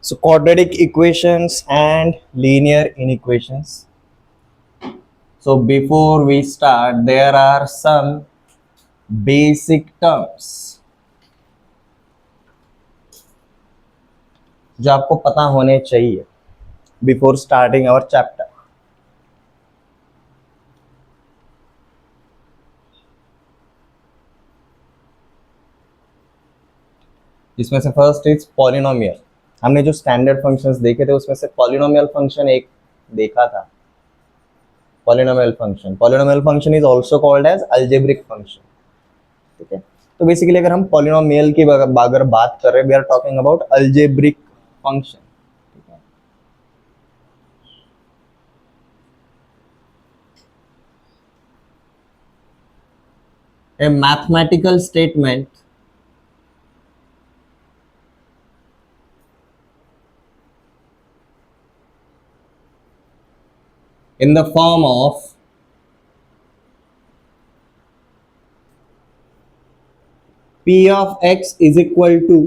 So quadratic equations and linear inequations. So before we start, there are some basic terms जो आपको पता होने चाहिए before starting our chapter. जिसमें से फर्स्ट इज पॉलिनोमियल. हमने जो स्टैंडर्ड फंक्शंस देखे थे उसमें से पॉलिनोमियल फंक्शन एक देखा था. Polynomial function is also called as algebraic function. ठीक है. तो बेसिकली अगर हम पॉलिनोमियल की अगर बात कर रहे हैं, we are talking about algebraic function. A mathematical statement in the form of P of x is equal to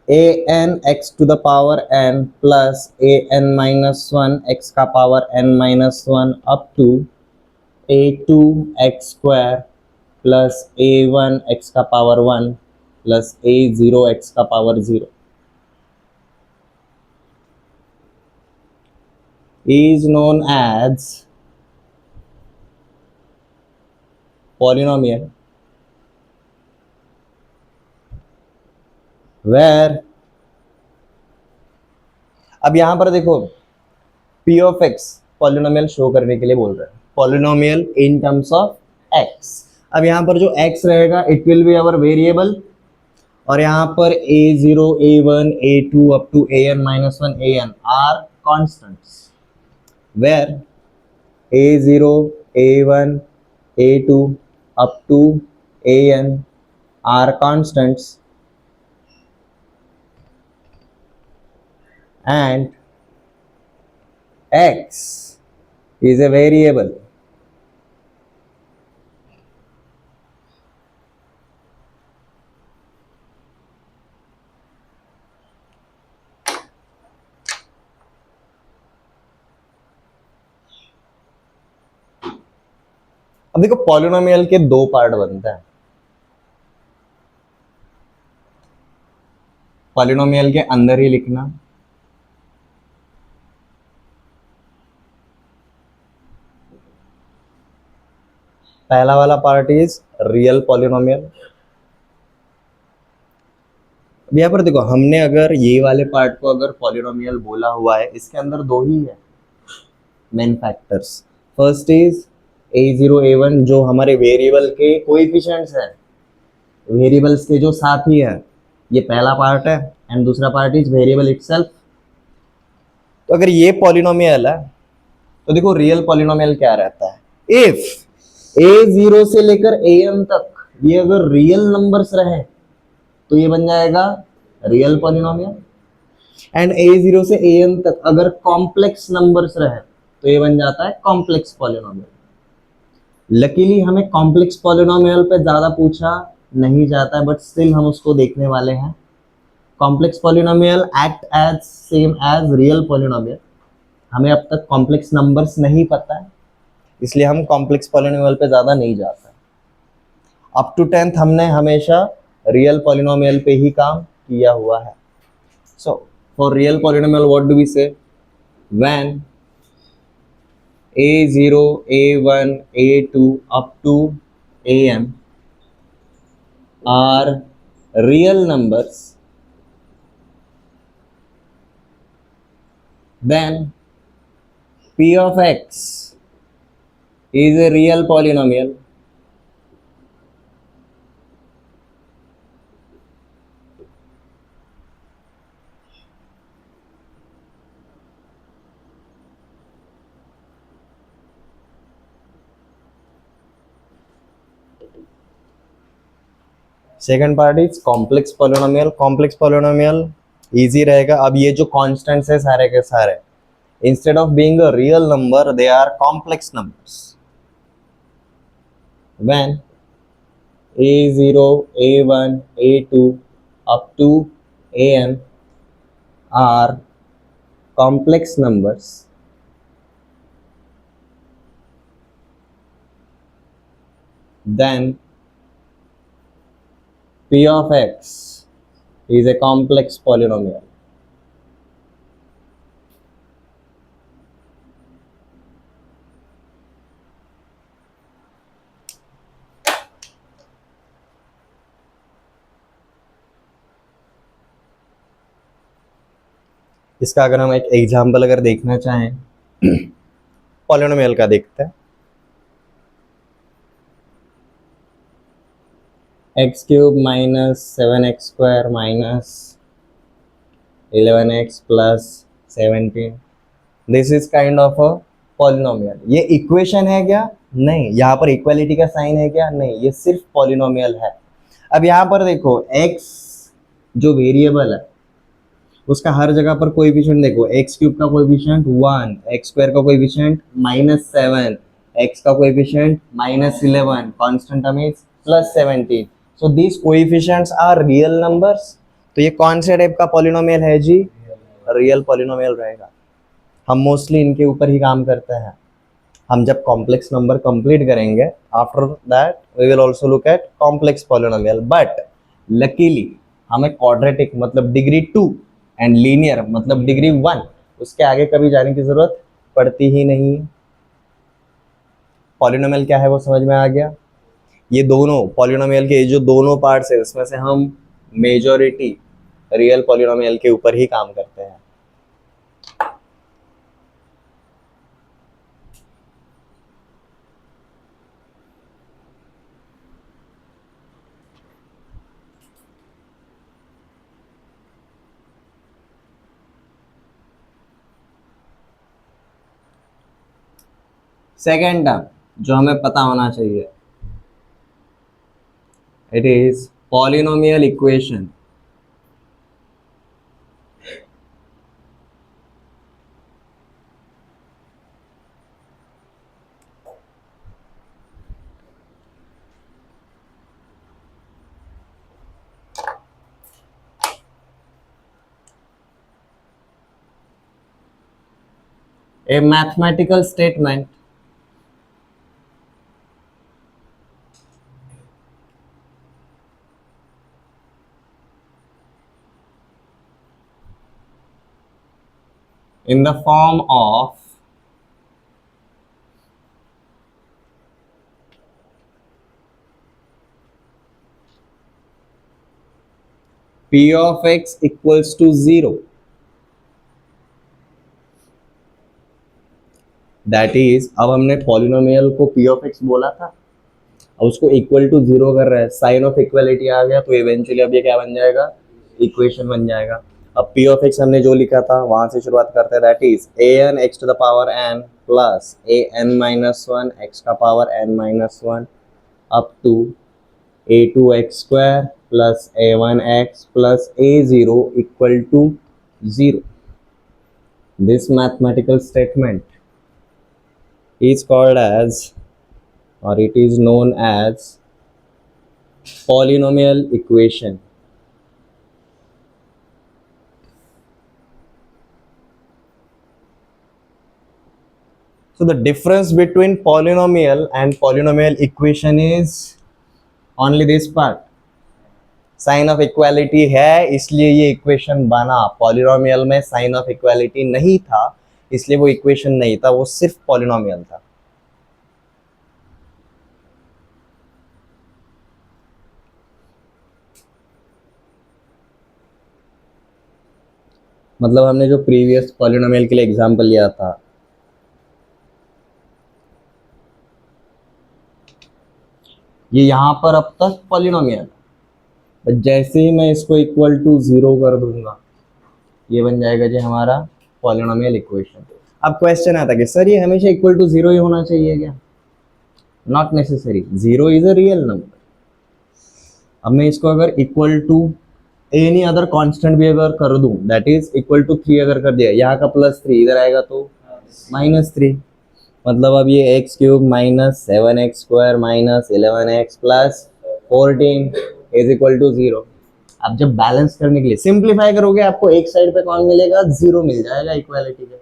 a n x to the power n plus a n minus 1 x का power n minus 1 up to a2 x square plus a1 x का power 1 plus a0 x का power 0 is known as polynomial where. अब यहां पर देखो p of x polynomial show करने के लिए बोल रहे हैं, polynomial in terms of x. अब यहां पर जो x रहेगा it will be our variable, और यहाँ पर a0 a1 a2 up to an minus 1 an are constants, where a0 a1 a2 up to an are constants and x is a variable. अब देखो पॉलिनोमियल के दो part बनते हैं. Polynomial के अंदर ही लिखना, पहला वाला पार्ट इज रियल पॉलिनोमियल. यहाँ पर देखो हमने अगर ये वाले पार्ट को अगर पॉलिनोमियल बोला हुआ है, इसके अंदर दो ही है main factors. First is a0 a1 जो हमारे वेरिएबल के कोएफिशिएंट्स हैं, वेरिएबल्स के जो साथी हैं, ये पहला पार्ट है. एंड दूसरा पार्ट इज वेरिएबल इटसेल्फ. तो अगर ये पॉलिनोमियल है तो देखो रियल पॉलिनोमियल क्या रहता है, इफ a0 से लेकर an तक ये अगर रियल नंबर्स रहे तो ये बन जाएगा रियल पॉलिनोमियल. एंड a0 से an तक अगर कॉम्प्लेक्स नंबर्स रहे तो ये बन जाता है कॉम्प्लेक्स पॉलिनोमियल. लकीली हमें कॉम्प्लेक्स पॉलिनोमियल पे ज्यादा पूछा नहीं जाता है, बट स्टिल हम उसको देखने वाले हैं. Complex polynomial act as same as real polynomial. हमें अब तक कॉम्प्लेक्स नंबर्स नहीं पता है, इसलिए हम कॉम्प्लेक्स पॉलिनोमियल पे ज़्यादा नहीं जाते. अप टू 10th हमने हमेशा रियल पॉलिनोमियल पे ही काम किया हुआ है. So for real polynomial what do we say, when a0 a1 a2 up to an are real numbers, then p of x is a real polynomial. Second part is complex polynomial. Complex polynomial easy रहेगा. अब ये जो constants है सारे के सारे, instead of being a real number they are complex numbers. When a0 a1 a2 up to an are complex numbers, then p of x is a complex polynomial. इसका अगर हम एक एग्जाम्पल अगर देखना चाहें पॉलिनोमियल का देखते हैं, x cube minus 7x² minus 11x plus 17, this is kind of a polynomial. ये इक्वेशन है क्या? नहीं। यहाँ पर इक्वालिटी का साइन है क्या? नहीं, ये सिर्फ पॉलिनोमियल है। अब यहाँ पर देखो x जो वेरिएबल है उसका हर जगह पर कोएफिशिएंट देखो, एक्स क्यूब का कोएफिशिएंट 1, एक्स स्क्वायर का कोएफिशिएंट -7, एक्स का coefficient -11, constant term is +17। So these coefficients are real numbers. तो ये कौन से टाइप का पॉलिनोमियल है जी? रियल पॉलिनोमियल रहेगा। हम मोस्टली इनके ऊपर ही काम करते हैं। हम जब कॉम्प्लेक्स नंबर कंप्लीट करेंगे, after that we will also look at complex polynomial. But luckily हमें क्वाड्रेटिक मतलब डिग्री 2 एंड लीनियर मतलब डिग्री 1, उसके आगे कभी जाने की जरूरत पड़ती ही नहीं है। पॉलिनोमियल क्या है वो समझ में आ गया। ये दोनों पॉलिनोमियल के जो दोनों पार्ट्स है उसमें से हम मेजॉरिटी रियल पॉलिनोमियल के ऊपर ही काम करते हैं। सेकेंड टर्म जो हमें पता होना चाहिए, it is polynomial equation. A mathematical statement in the form of p of x equals to 0, that is, अब हमने पॉलिनोमियल को p of x बोला था, अब उसको इक्वल टू 0 कर रहा है, साइन ऑफ इक्वलिटी आ गया, तो इवेंचुअली अब ये क्या बन जाएगा? इक्वेशन बन जाएगा। अब p of x हमने जो लिखा था वहां से शुरुआत करते हैं, that is an x to the power n plus an minus 1 x का power n minus 1 up to a2x square plus a1x plus a0 equal to 0. This mathematical statement is called as, or it is known as, polynomial equation. So the difference between polynomial and polynomial equation is only this part. Sign of equality है इसलिए ये equation बना, polynomial में sign of equality नहीं था इसलिए वो equation नहीं था, वो सिर्फ पॉलिनोमियल था। मतलब हमने जो प्रीवियस पॉलिनोमियल के लिए एग्जांपल लिया था, ये यहां पर अब तक पॉलिनोमियल, जैसे ही मैं इसको इक्वल टू 0 कर दूंगा ये बन जाएगा जी हमारा पॉलिनोमियल इक्वेशन। अब क्वेश्चन आता है कि सर ये हमेशा इक्वल टू 0 ही होना चाहिए क्या? Not necessary, 0 is a real number. अब मैं इसको अगर equal to any other constant भी अगर कर दूं, दैट इज इक्वल टू 3 अगर कर दिया, यहाँ का +3 इधर आएगा तो -3, मतलब अब ये x cube minus 7x² minus 11x plus 14 is equal to 0। आप जब बैलेंस करने के लिए सिंप्लीफाई करोगे आपको एक साइड पे कौन मिलेगा, जीरो मिल जाएगा इक्वालिटी के,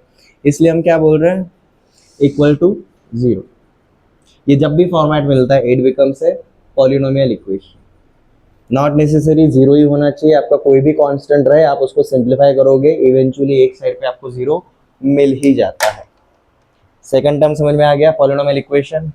इसलिए हम क्या बोल रहे हैं, इक्वल टू जीरो। ये जब भी फॉर्मेट मिलता है it becomes a polynomial equation. Not necessary zero ही होना चाहिए, आपका कोई भी कांस्टेंट रहे, आप उसको सिंप्लीफाई करोगे इवेंचुअली एक साइड पे आपको जीरो मिल ही जाता है। सेकंड टर्म समझ में आ गया, polynomial equation.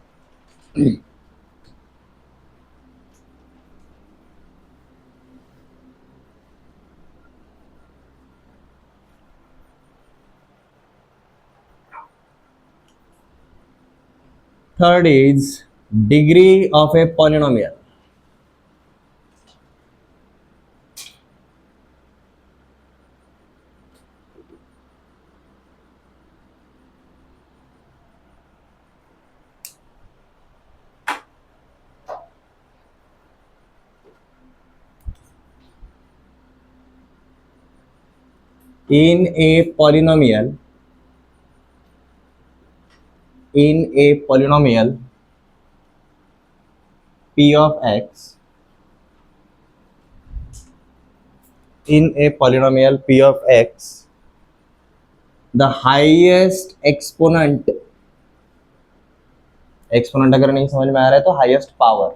Third is degree of a polynomial. In a polynomial, p of x, in a polynomial p of x, the highest exponent, exponent अगर नहीं समझ में आ रहा है तो highest power,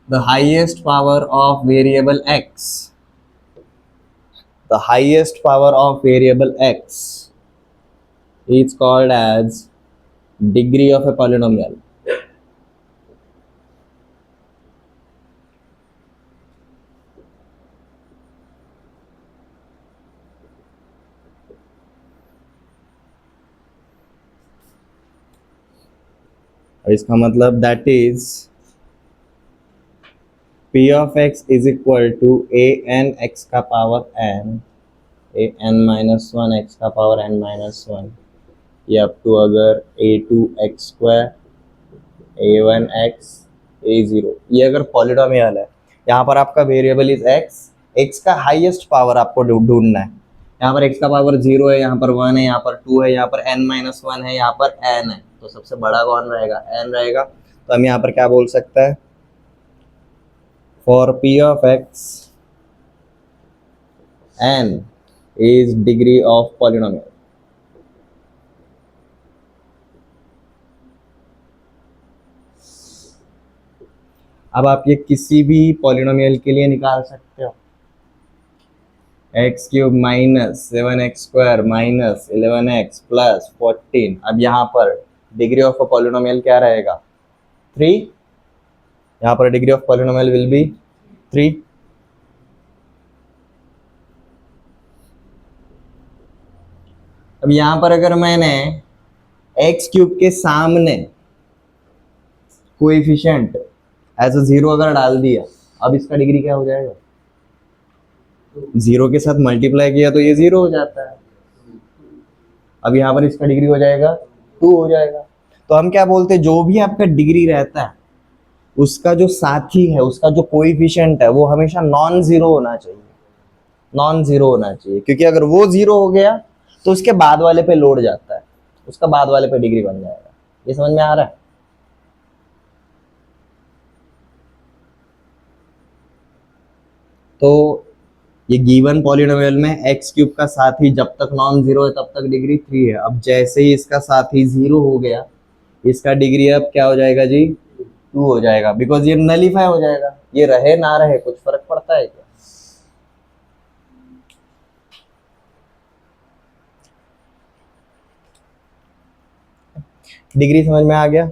the highest power of variable x, the highest power of variable x is called as degree of a polynomial. और इसका मतलब that is p of x is equal to a n x का power n, a n minus 1 x का power n minus 1, ये up to अगर a2 x square, a1 x, a0, ये अगर polynomial है, यहाँ पर आपका वेरिएबल इज x, x का हाईएस्ट पावर आपको ढूंढना है। यहाँ पर x का पावर 0 है, यहाँ पर 1 है, यहाँ पर 2 है, यहाँ पर n माइनस 1 है, यहाँ पर n है, तो सबसे बड़ा कौन रहेगा, n रहेगा। तो हम यहाँ पर क्या बोल सकते हैं, for p of x n is degree of polynomial। अब आप ये किसी भी पॉलिनोमियल के लिए निकाल सकते हो, x cube minus 7x square minus 11x plus 14। अब यहाँ पर डिग्री ऑफ अ पॉलिनोमियल क्या रहेगा, 3। यहाँ पर degree of polynomial will be 3। अब यहाँ पर अगर मैंने एक्स क्यूब के सामने कोएफिशिएंट एज अ 0 अगर डाल दिया, अब इसका डिग्री क्या हो जाएगा, 0 के साथ मल्टीप्लाई किया तो ये 0 हो जाता है। अब यहाँ पर इसका डिग्री हो जाएगा 2 हो जाएगा। तो हम क्या बोलते हैं, जो भी आपका डिग्री रहता है उसका जो साथी है, उसका जो कोएफिशिएंट है वो हमेशा नॉन जीरो होना चाहिए, नॉन जीरो होना चाहिए, क्योंकि अगर वो जीरो हो गया तो उसके बाद वाले पे लोड जाता है, उसका बाद वाले पे डिग्री बन जाएगा। ये समझ में आ रहा है। तो ये गिवन पॉलिनोमियल में एक्स क्यूब का साथी जब तक नॉन जीरो है तब तक डिग्री 3 है। अब जैसे ही इसका साथी 0 हो गया, इसका डिग्री अब क्या हो जाएगा जी, 2 हो जाएगा, बिकॉज ये नलीफाई हो जाएगा। ये रहे ना रहे कुछ फर्क पड़ता है क्या, डिग्री समझ में आ गया।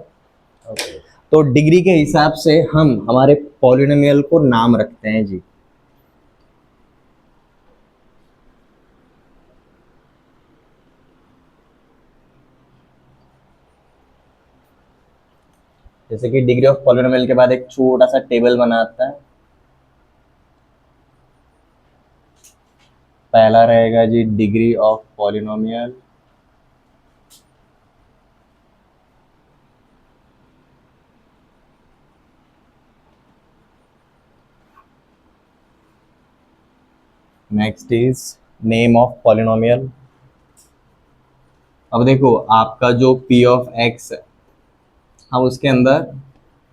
तो डिग्री के हिसाब से हम हमारे पॉलिनोमियल को नाम रखते हैं जी। जैसे कि डिग्री ऑफ पॉलिनोमियल के बाद एक छोटा सा टेबल बनाता है। पहला रहेगा जी degree of polynomial, next is name of polynomial, अब देखो आपका जो p ऑफ x है हम उसके अंदर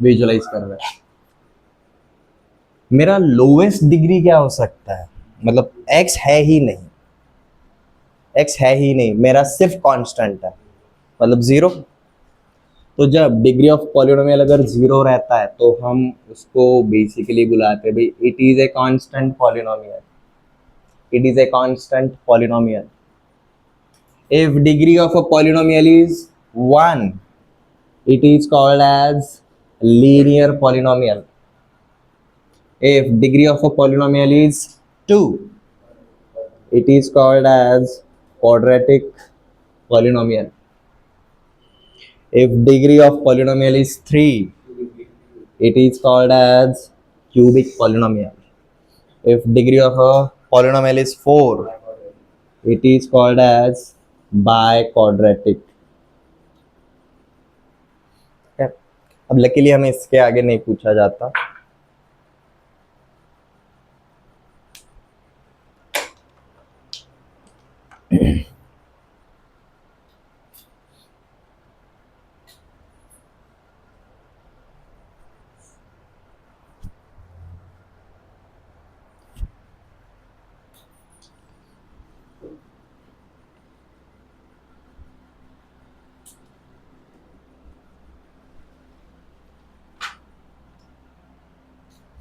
विजुअलाइज कर रहे हैं। मेरा लोवेस्ट डिग्री क्या हो सकता है, मतलब x है ही नहीं, x है ही नहीं, मेरा सिर्फ कांस्टेंट है मतलब जीरो। तो जब डिग्री ऑफ पॉलिनोमियल अगर जीरो रहता है तो हम उसको बेसिकली बुलाते हैं भाई it is a constant polynomial, it is a constant polynomial. If degree of a polynomial is 1 it is called as linear polynomial. If degree of a polynomial is 2 it is called as quadratic polynomial. If degree of polynomial is 3 it is called as cubic polynomial. If degree of a polynomial is 4 it is called as biquadratic. अब luckily हमें इसके आगे नहीं पूछा जाता।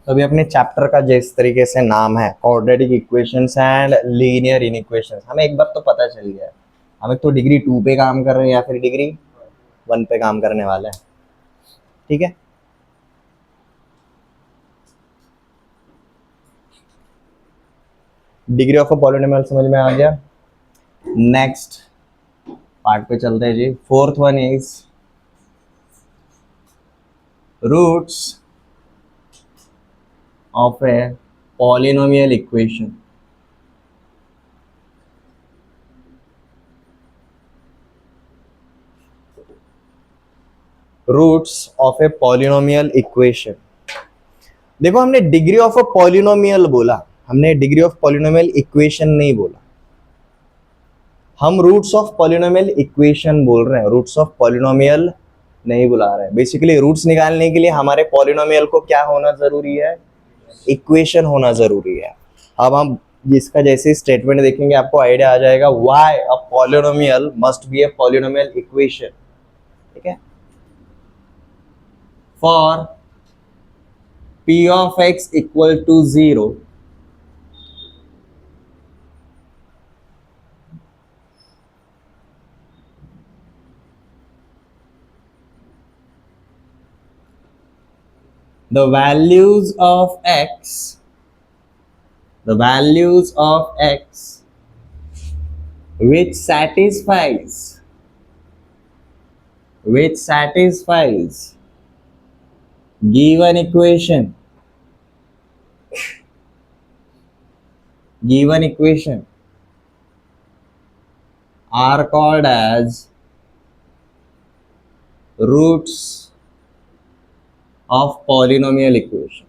अभी अपने chapter का जिस तरीके से नाम है क्वाड्रेटिक इक्वेशंस एंड लीनियर इनइक्वेशंस, हमें एक बार तो पता चल गया है हमें तो डिग्री 2 पे काम कर रहे हैं या फिर डिग्री 1 पे काम करने वाले हैं। ठीक है, डिग्री ऑफ अ पॉलिनोमियल समझ में आ गया। नेक्स्ट पार्ट पे चलते हैं जी। Fourth one is roots of a polynomial equation. Roots of a polynomial equation. देखो हमने डिग्री ऑफ अ पॉलिनोमियल बोला, हमने डिग्री ऑफ पॉलिनोमियल इक्वेशन नहीं बोला, हम रूट्स ऑफ पॉलिनोमियल इक्वेशन बोल रहे हैं, रूट्स ऑफ पॉलिनोमियल नहीं बुला रहे हैं। बेसिकली रूट्स निकालने के लिए हमारे पॉलिनोमियल को क्या होना जरूरी है, इक्वेशन होना जरूरी है। अब हम जिसका जैसे स्टेटमेंट देखेंगे आपको आइडिया आ जाएगा why a polynomial must be a polynomial equation. ठीक है, for p of x equal to 0 the values of x, the values of x which satisfies given equation are called as roots of polynomial equation.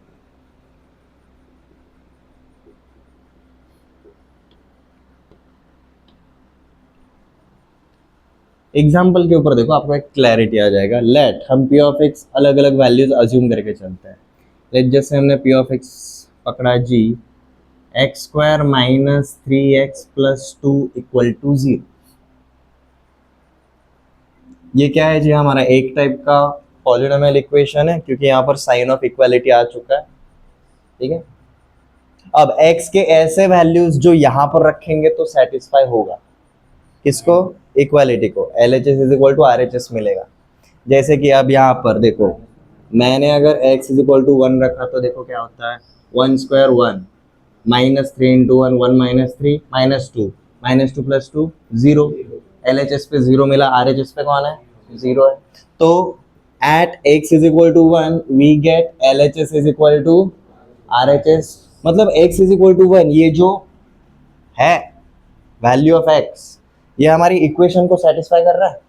Example के ऊपर देखो आपको एक clarity आ जाएगा। Late हम p of x अलग अलग values assume करके चलते हैं। लेट जैसे हमने p ऑफ x पकड़ा g x square minus 3x plus 2 equal to 0। ये क्या है जी, हमारा एक टाइप का पॉलिनोमियल इक्वेशन है क्योंकि यहाँ पर साइन ऑफ इक्वालिटी आ चुका है। ठीक है, अब x के ऐसे वैल्यूज जो यहाँ पर रखेंगे तो सेटिस्फाई होगा किसको, इक्वालिटी को। LHS is equal to RHS मिलेगा। जैसे कि अब यहाँ पर देखो मैंने अगर x इज इक्वल टू 1 रखा तो देखो क्या होता है, 1 square 1 minus 3 into 1 1 minus 3 minus 2 plus 2 0। LHS पे 0 मिला, RHS पे कौन है, 0 है। तो at x is equal to 1 we get LHS is equal to RHS, मतलब x is equal to 1 ये जो है वैल्यू ऑफ x ये हमारी इक्वेशन को सेटिस्फाई कर रहा है।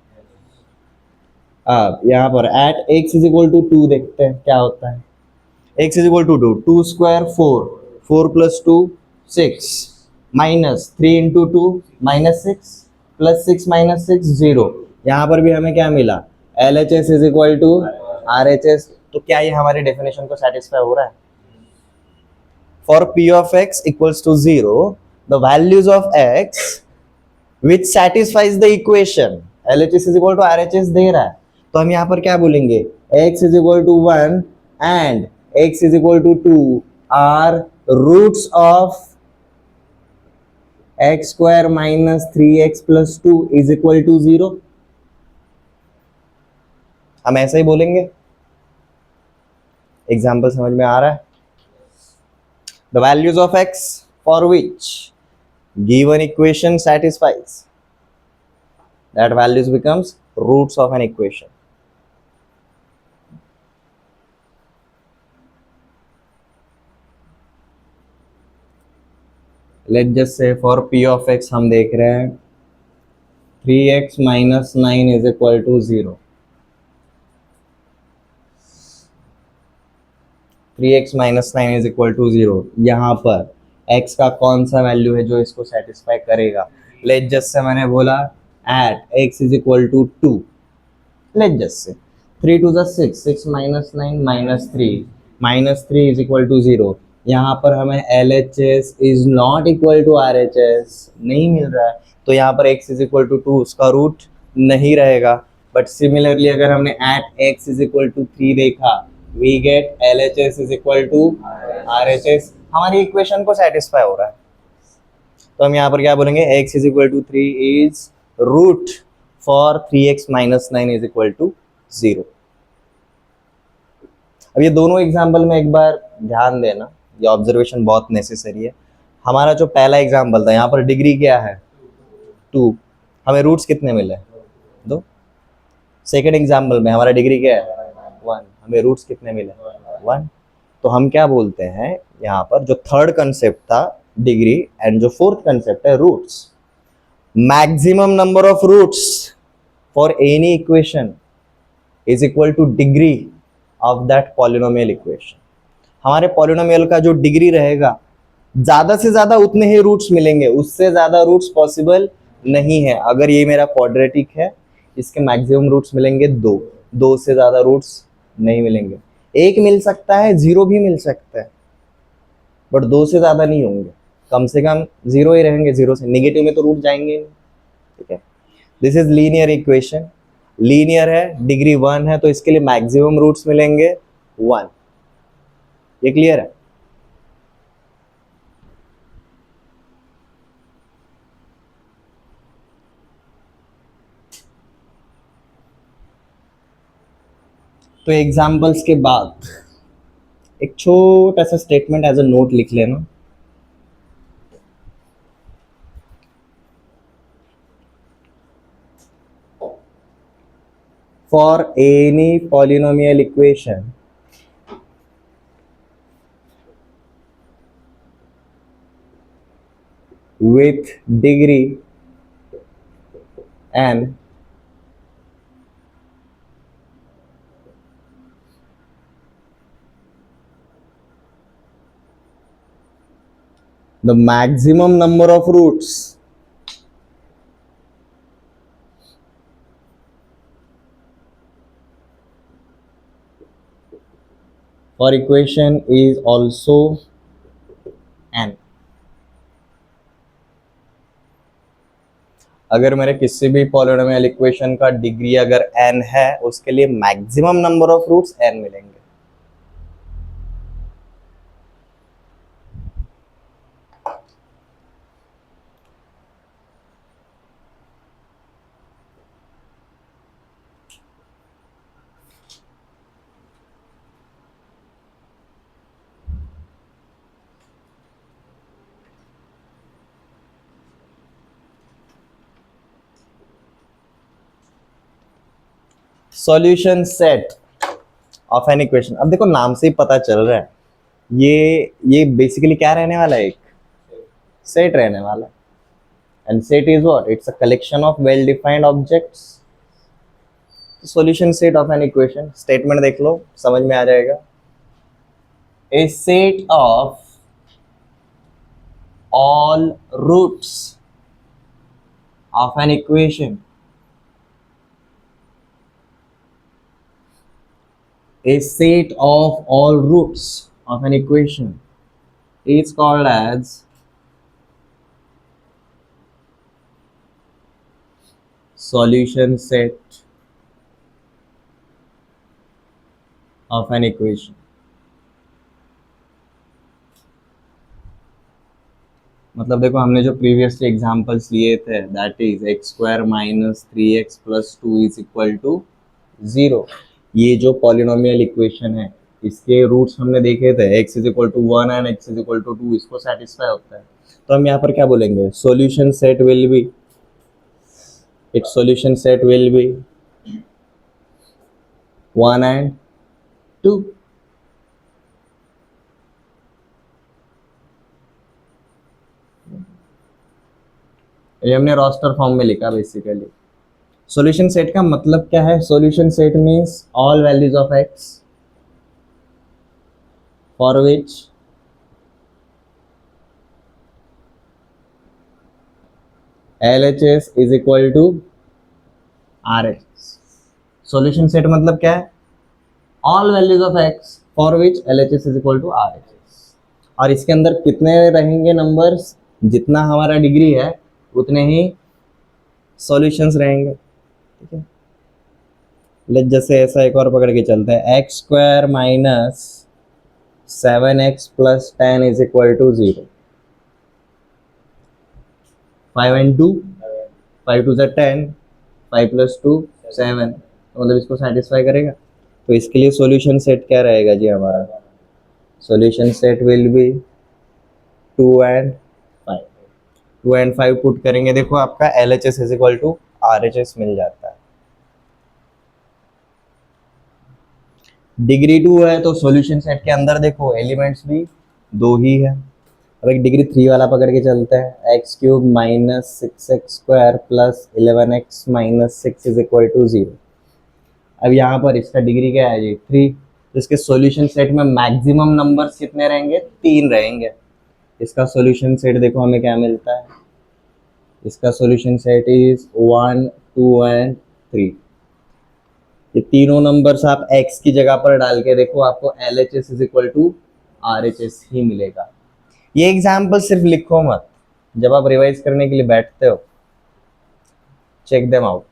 अब यहाँ पर at x is equal to 2 देखते हैं क्या होता है। x is equal to 2, 2 square 4, 4 plus 2 6 minus 3 into 2 minus 6 plus 6 minus 6 0। यहाँ पर भी हमें क्या मिला, LHS is equal to RHS। तो क्या ये हमारी डेफिनेशन को सेटिस्फाई हो रहा है? For P of x equals to 0, the values of x which satisfies the equation, LHS is equal to RHS दे रहा है, तो हम यहाँ पर क्या बोलेंगे, x is equal to 1 and x is equal to 2 are roots of x square minus 3x plus 2 is equal to 0। हम ऐसे ही बोलेंगे। एग्जाम्पल समझ में आ रहा है? The values of x for which given equation satisfies, that values becomes roots of an equation। Let's just say for P of x हम देख रहे हैं 3x minus 9 is equal to 0। 3x minus 9 is equal to 0। यहाँ पर x का कौन सा value है जो इसको सेटिस्फाई करेगा? Let's just say मैंने बोला at x is equal to 2। Let's just say 3 to the 6, 6 minus 9 minus 3 is equal to 0। यहाँ पर हमें LHS is not equal to RHS नहीं मिल रहा है, तो यहाँ पर x is equal to 2 उसका रूट नहीं रहेगा। बट सिमिलरली अगर हमने at x is equal to 3 देखा, we get LHS is equal to RHS, हमारी इक्वेशन को सेटिस्फाई हो रहा है। तो हम यहाँ पर क्या बोलेंगे, x is equal to 3 is root for 3x minus 9 is equal to 0। अब ये दोनों एग्जाम्पल में एक बार ध्यान देना, ये ऑब्जर्वेशन बहुत नेसेसरी है। हमारा जो पहला एग्जाम्पल था यहाँ पर डिग्री क्या है 2, हमें रूट्स कितने मिले 2। सेकेंड एग्जाम्पल में हमारा डिग्री क्या है 1, हमें रूट्स कितने मिले 1। तो हम क्या बोलते हैं यहाँ पर, जो थर्ड कंसेप्ट था डिग्री एंड जो फोर्थ कंसेप्ट है roots, maximum number of roots for any equation is equal to degree of that polynomial equation. हमारे पॉलिनोमियल का जो डिग्री रहेगा ज्यादा से ज्यादा उतने ही रूट्स मिलेंगे, उससे ज्यादा रूट्स पॉसिबल नहीं है। अगर ये मेरा क्वाड्रेटिक है, इसके मैक्सिमम रूट्स मिलेंगे 2, 2 से ज्यादा रूट्स नहीं मिलेंगे। 1 मिल सकता है, 0 भी मिल सकता है, बट 2 से ज्यादा नहीं होंगे, कम से कम 0 ही रहेंगे। 0 से नेगेटिव में तो रूट जाएंगे नहीं, ठीक है। This is linear equation, linear है, डिग्री 1 है, तो इसके लिए मैक्सिमम रूट्स मिलेंगे 1। ये क्लियर है? तो एग्जाम्पल्स के बाद एक छोटा सा स्टेटमेंट एज अ नोट लिख लेना। For any polynomial equation with degree n, the maximum number of roots for equation is also n। अगर मेरे किसी भी पॉलिनोमियल इक्वेशन का डिग्री अगर n है, उसके लिए maximum number of roots n मिलेंगे। Solution set of an equation, अब देखो नाम से ही पता चल रहा है, ये बेसिकली क्या रहने वाला है, एक सेट रहने वाला है। And set is what, it's a collection of well defined objects. Solution set of an equation, statement देख लो, समझ में आ जाएगा। A set of all roots of an equation a set of all roots of an equation is called as solution set of an equation. मतलब देखो हमने जो प्रीवियसली एग्जांपल्स लिए थे that is x square minus three x plus two is equal to zero, ये जो polynomial equation है इसके रूट्स हमने देखे थे x is equal to one and x is equal to two, इसको सेटिस्फाई होता है। तो हम यहाँ पर क्या बोलेंगे, solution set will be, it's solution set will be one and two. ये हमने रोस्टर फॉर्म में लिखा बेसिकली। सॉल्यूशन सेट का मतलब क्या है, solution set means all values of x for which LHS is equal to RHS। Solution set मतलब क्या है, all values of x for which LHS is equal to RHS। और इसके अंदर कितने रहेंगे नंबर्स, जितना हमारा डिग्री है उतने ही सॉल्यूशंस रहेंगे, ठीक है। लेट जैसे ऐसा एक और पकड़ के चलते हैं, x square minus seven x plus ten is equal to zero. Five and two, five twos ten, five plus two seven, मतलब इसको सेटिस्फाई करेगा। तो इसके लिए सॉल्यूशन सेट क्या रहेगा जी हमारा, solution set will be two and five. Two and five put करेंगे, देखो आपका LHS is equal to RHS मिल जाता है। डिग्री टू है तो सॉल्यूशन सेट के अंदर देखो एलिमेंट्स भी दो ही है। अब एक डिग्री थ्री वाला पकड़ के चलते हैं, x cube minus six x square plus 11x minus six is equal to zero. अब यहाँ पर इसका डिग्री क्या है जी, थ्री। तो इसके सॉल्यूशन सेट में मैक्सिमम नंबर्स कितने रहेंगे, तीन रहेंगे। इसका सॉल्यूशन सेट देखो हमें क्या मिलता है, इसका solution set is one two and three. ये तीनों नंबर्स आप x की जगह पर डाल के देखो, आपको LHS is equal to RHS ही मिलेगा। ये एग्जाम्पल सिर्फ लिखो मत, जब आप रिवाइज करने के लिए बैठते हो चेक देम आउट।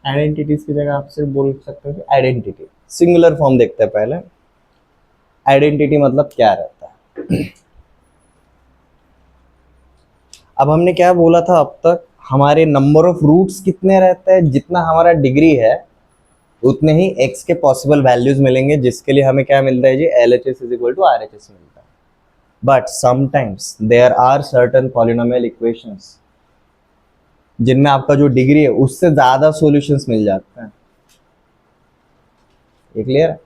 आइडेंटिटीज की जगह आप सिर्फ बोल सकते हो कि आइडेंटिटी। सिंगुलर फॉर्म देखते हैं पहले, आइडेंटिटी मतलब क्या रहता है। अब हमने क्या बोला था अब तक, हमारे नंबर ऑफ रूट्स कितने रहते हैं, जितना हमारा डिग्री है उतने ही x के पॉसिबल वैल्यूज मिलेंगे, जिसके लिए हमें क्या मिलता है जी, LHS is equal to RHS मिलता है। But sometimes there are certain polynomial equations जिनमें आपका जो डिग्री है उससे ज्यादा सॉल्यूशंस मिल जाते हैं। ये क्लियर है,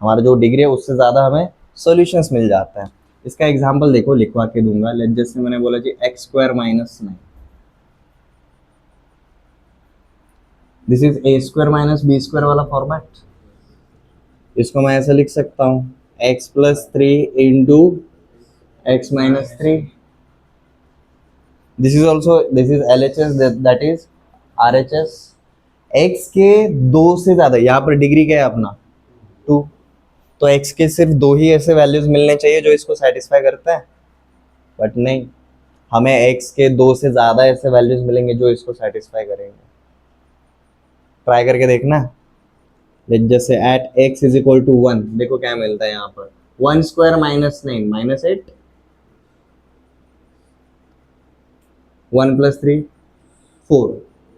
हमारा जो डिग्री है उससे ज्यादा हमें सॉल्यूशंस मिल जाता है। इसका एग्जांपल देखो लिखवा के दूंगा। लेट जैसे मैंने बोला जी x square minus nine, this is a square minus b square वाला फॉर्मेट। इसको मैं ऐसे लिख सकता हूँ, x plus three into x minus three. This is also, this is LHS, that is RHS। x के दो से ज्यादा, यहाँ पर डिग्री क्या है अपना टू, तो x के सिर्फ दो ही ऐसे वैल्यूज मिलने चाहिए जो इसको सेटिस्फाई करते हैं, बट नहीं, हमें x के दो से ज्यादा ऐसे वैल्यूज मिलेंगे जो इसको सेटिस्फाई करेंगे। ट्राई करके देखना। जैसे at x is equal to one, देखो क्या मिलता है यहाँ पर, one square minus nine minus eight, one plus three four,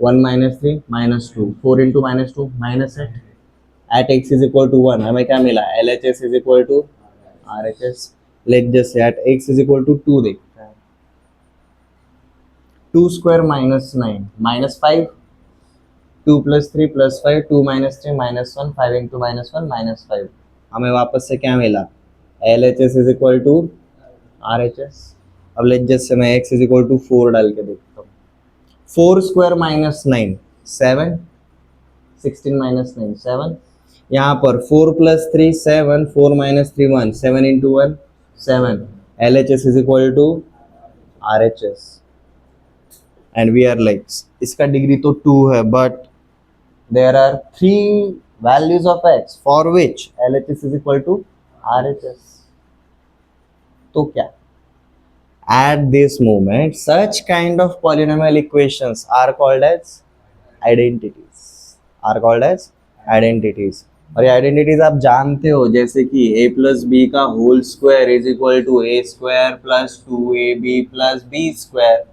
1 minus 3 minus 2, 4 into minus 2 minus 8, at x is equal to 1 हमें क्या मिला, LHS is equal to RHS. Let just say at x is equal to 2 देखते हैं, 2 square minus 9 minus 5, 2 plus 3 plus 5, 2 minus 3 minus 1, 5 into minus 1 minus 5, हमें वापस से क्या मिला, LHS is equal to RHS. अब लेट जस्ट से मैं x is equal to 4 डाल के देखता हूँ, 4 square minus 9 7, 16 minus 9 7, यहाँ पर 4 plus 3 7, 4 minus 3 1, 7 into 1 7, LHS is equal to RHS. And we are like, इसका डिग्री तो 2 है, but there are 3 values of x for which LHS is equal to RHS. तो क्या, at this moment such kind of polynomial equations are called as identities. और ये identities आप जानते हो, जैसे कि a प्लस बी का whole square is equal to a square plus 2ab plus b square.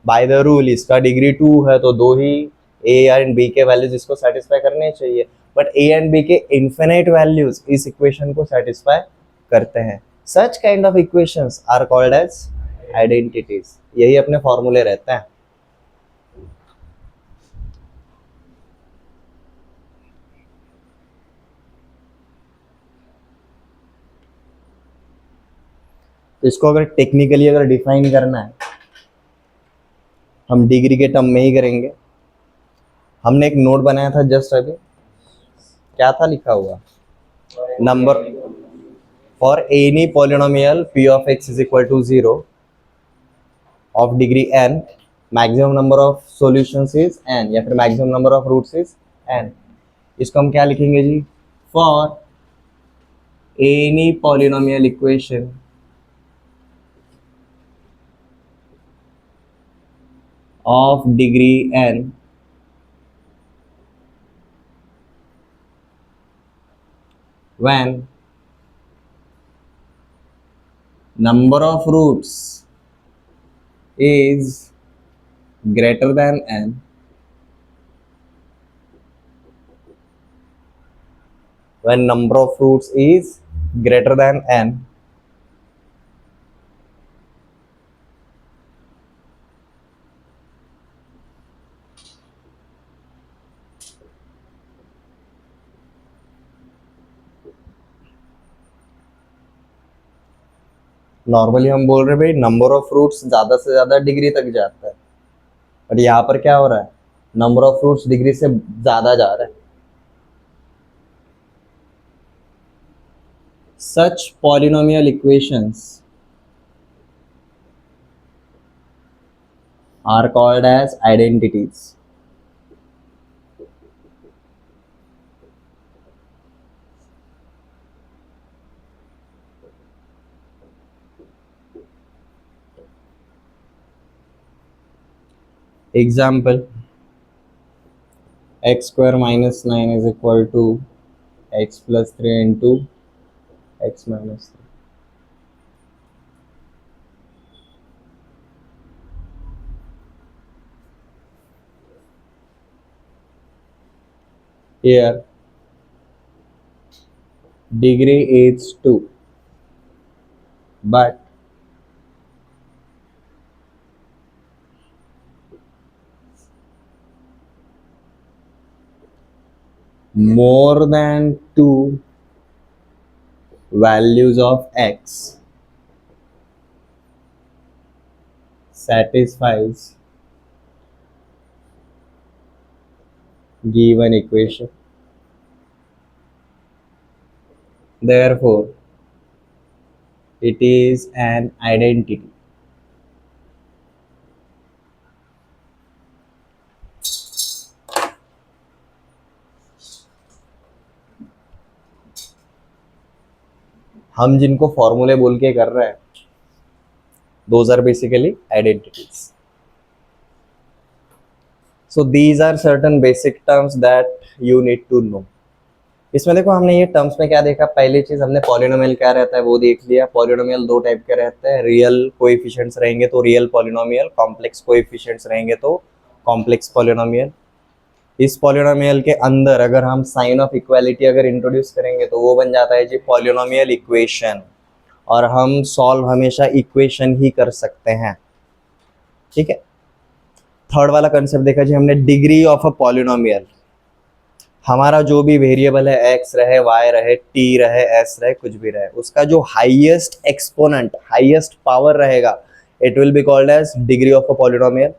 By the rule इसका degree 2 है, तो दो ही a एंड b के वैल्यूज इसको सेटिस्फाई करने चाहिए, बट a एंड b के इन्फिनिट वैल्यूज इस इक्वेशन को सेटिस्फाई करते हैं. Such kind of equations are called as identities. यही अपने फॉर्मूले रहते हैं. तो इसको अगर टेक्निकली अगर डिफाइन करना है, हम डिग्री के टर्म में ही करेंगे. हमने एक नोट बनाया था जस्ट अभी, क्या था लिखा हुआ, number for any polynomial p of x is equal to 0 of degree n, maximum number of solutions is n, या फिर maximum number of roots is n. इसको हम क्या लिखेंगे जी, for any polynomial equation of degree n when number of roots is greater than n, when number of roots is greater than n, normally हम बोल रहे भाई नंबर ऑफ रूट्स ज़्यादा से ज़्यादा डिग्री तक जाता है, बट यहाँ पर क्या हो रहा है, नंबर ऑफ रूट्स डिग्री से ज़्यादा जा रहा है. Such polynomial equations are called as identities. Example, x square minus 9 is equal to x plus 3 into x minus 3. Here degree is 2, but more than 2 values of x satisfies given equation. Therefore, it is an identity. हम जिनको फॉर्मूले बोल के कर रहे हैं, those are basically identities. So these are certain basic terms that you need to know. इसमें देखो हमने ये टर्म्स में क्या देखा, पहली चीज हमने पॉलिनोमियल क्या रहता है वो देख लिया. पॉलिनोमियल दो टाइप के रहते हैं, रियल कोएफिशिएंट्स रहेंगे तो रियल पॉलिनोमियल, कॉम्प्लेक्स कोएफिशिएंट्स रहेंगे तो कॉम्प्लेक्स पॉलिनोमियल। इस पॉलिनोमियल के अंदर अगर हम साइन ऑफ इक्वालिटी अगर इंट्रोड्यूस करेंगे तो वो बन जाता है जी पॉलिनोमियल इक्वेशन, और हम सॉल्व हमेशा इक्वेशन ही कर सकते हैं। ठीक है। थर्ड वाला कंसेप्ट देखा जी हमने, डिग्री ऑफ अ पॉलिनोमियल। हमारा जो भी वेरिएबल है, एक्स रहे, वाई रहे, टी रहे, एस रहे, कुछ भी रहे, उसका जो हाईएस्ट एक्सपोनेंट, हाईएस्ट पावर रहेगा, it will be called as degree of a polynomial.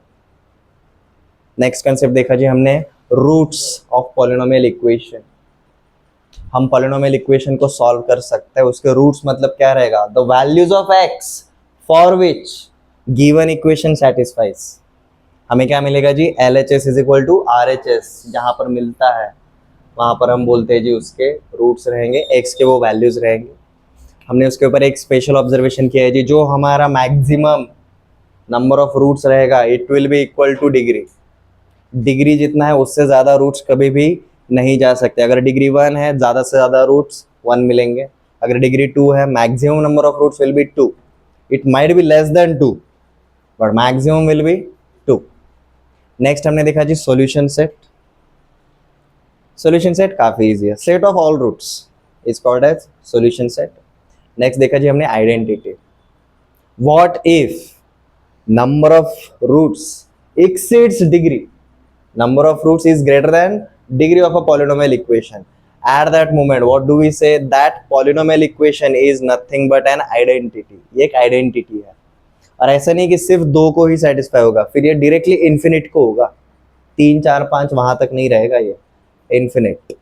Next concept देखा जी हमने, रूट्स ऑफ पॉलिनोमियल इक्वेशन। हम पॉलिनोमियल इक्वेशन को सॉल्व कर सकते हैं, उसके रूट्स मतलब क्या रहेगा, the values of x for which given equation satisfies. हमें क्या मिलेगा जी, L H S is equal to R H S, जहां पर मिलता है वहां पर हम बोलते हैं जी उसके रूट्स रहेंगे, एक्स के वो वैल्यूज रहेंगे। हमने उसके ऊपर एक स्पेशल ऑब्जर्वेशन किया है जी, जो हमारा मैक्सिमम नंबर ऑफ रूट्स रहेगा it will B equal to degree. Degree जितना है उससे ज़्यादा रूट्स कभी भी नहीं जा सकते। अगर डिग्री 1 है, ज़्यादा से ज़्यादा रूट्स 1 मिलेंगे। अगर डिग्री 2 है, maximum number of roots will be 2। It might be less than 2 but maximum will be 2। Next हमने देखा जी सॉल्यूशन सेट। सॉल्यूशन सेट काफ़ी इजी है, set of all roots is called as solution set. Next देखा जी हमने identity. What if number of roots exceeds degree, number of roots is greater than degree of a polynomial equation, at that moment what do we say, that polynomial equation is nothing but an identity। ये एक identity है, और ऐसा नहीं कि सिर्फ 2 को ही satisfy होगा, फिर ये डायरेक्टली इन्फिनिट को होगा। 3 4 5 वहां तक नहीं रहेगा, ये इन्फिनिट।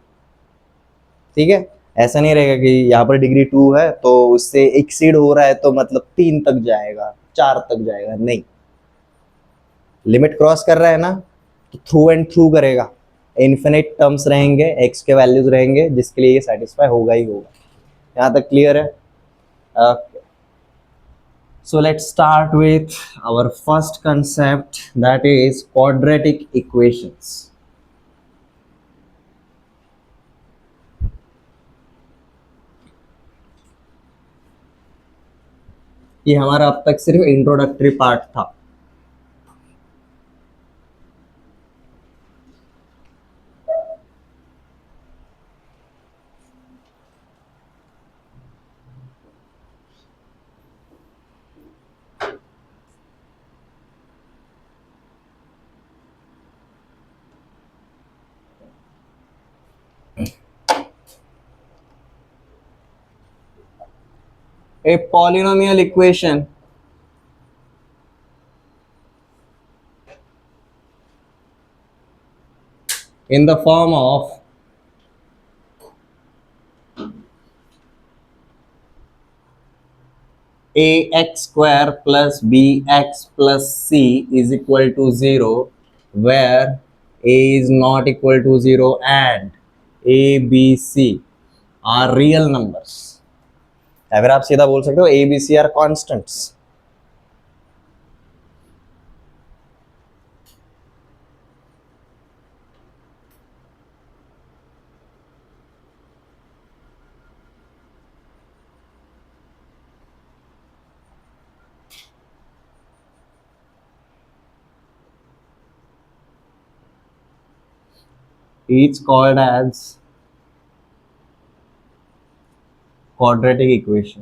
ठीक है, ऐसा नहीं रहेगा कि यहाँ पर डिग्री 2 है तो उससे एक्सीड हो रहा है तो मतलब 3 तक जाएगा, 4 तक जाएगा, नहीं। लिमिट क्रॉस कर रहा है ना, तो थ्रू एंड थ्रू करेगा, इन्फिनिट टर्म्स रहेंगे, एक्स के वैल्यूज रहेंगे, जिसके लिए ये सेटिस्फाई होगा ही होगा। यहाँ तक क्लियर है? So let's start with our first concept, that is quadratic equations. ये हमारा अब तक सिर्फ इंट्रोडक्टरी पार्ट था। A polynomial equation in the form of ax square plus bx plus c is equal to 0, where a is not equal to 0 and a, b, c are real numbers। या फिर आप सीधा बोल सकते हो a, b, c are constants। It's called as quadratic equation।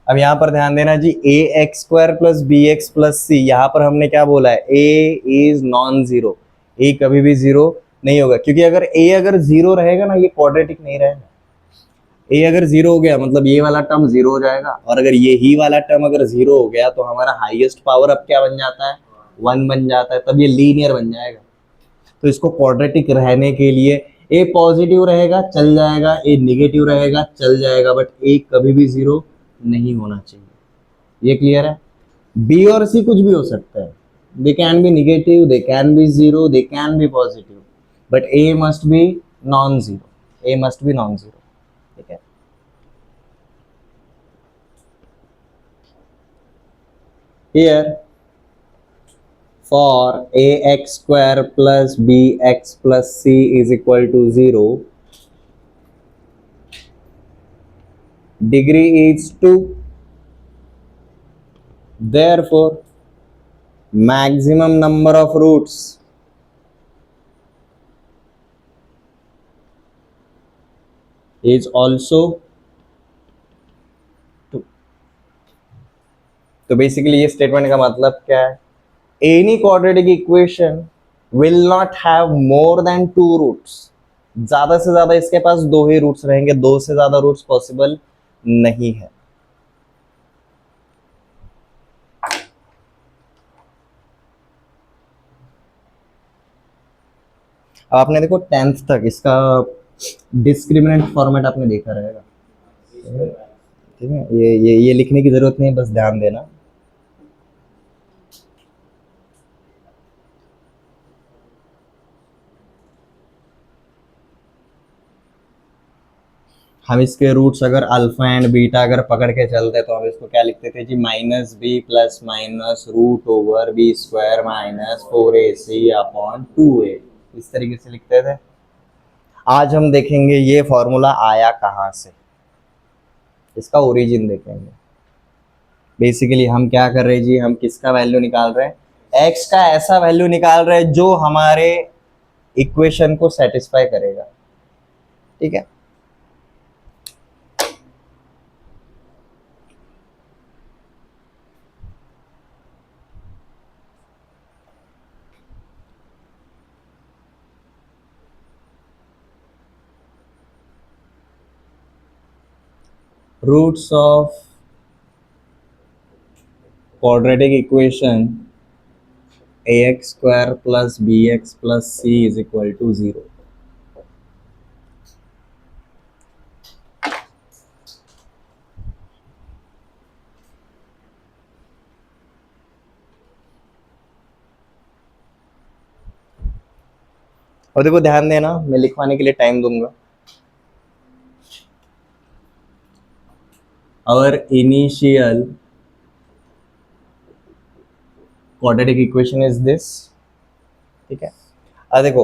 अब यहाँ पर ध्यान देना जी, a x square plus b x plus c, यहाँ पर हमने क्या बोला है, a is non zero. A कभी भी जीरो नहीं होगा, क्योंकि अगर ए अगर जीरो रहेगा ना, ये क्वाड्रेटिक नहीं रहेगा। ए अगर जीरो हो गया मतलब ये वाला टर्म जीरो हो जाएगा, और अगर ये ही वाला टर्म अगर जीरो हो गया तो हमारा हाईएस्ट पावर अब क्या बन जाता है, 1 बन जाता है, तब ये लीनियर बन जाएगा। तो इसको क्वाड्रेटिक रहने के लिए ए पॉजिटिव रहेगा चल जाएगा, ए निगेटिव रहेगा चल जाएगा, बट ए कभी भी जीरो नहीं होना चाहिए। ये क्लियर है? बी और सी कुछ भी हो सकता है, they can be negative, they can be zero, they can be positive, but A must be non zero, A must be non zero. ठीक है, here for ax square plus bx plus c is equal to 0, degree is 2 Therefore, maximum number of roots is also 2. तो basically ये statement का मतलब क्या है? Any quadratic equation will not have more than 2 roots. ज्यादा से ज्यादा इसके पास 2 ही रूट्स रहेंगे, 2 से ज्यादा रूट्स पॉसिबल नहीं है. आपने देखो 10th तक इसका डिस्क्रिमिनेंट फॉर्मेट आपने देखा रहेगा. ठीक है, ये लिखने की जरूरत नहीं है, बस ध्यान देना. हम इसके रूट्स अगर अल्फा एंड बीटा अगर पकड़ के चलते तो हम इसको क्या लिखते थे जी? Minus b plus minus root over b square minus 4ac upon 2a. इस तरीके से लिखते थे. आज हम देखेंगे ये फॉर्मूला आया कहाँ से, इसका ओरिजिन देखेंगे. बेसिकली हम क्या कर रहे हैं जी? हम किसका वैल्यू निकाल रहे हैं? x का ऐसा वैल्यू निकाल रहे हैं जो हमारे इक्वेशन को सेटिस्फाई करेगा. ठीक है. Roots of quadratic equation ax square plus bx plus c is equal to 0. और देखो ध्यान देना, मैं लिखवाने के लिए टाइम दूंगा. Our initial quadratic equation is this. ठीक है. अब देखो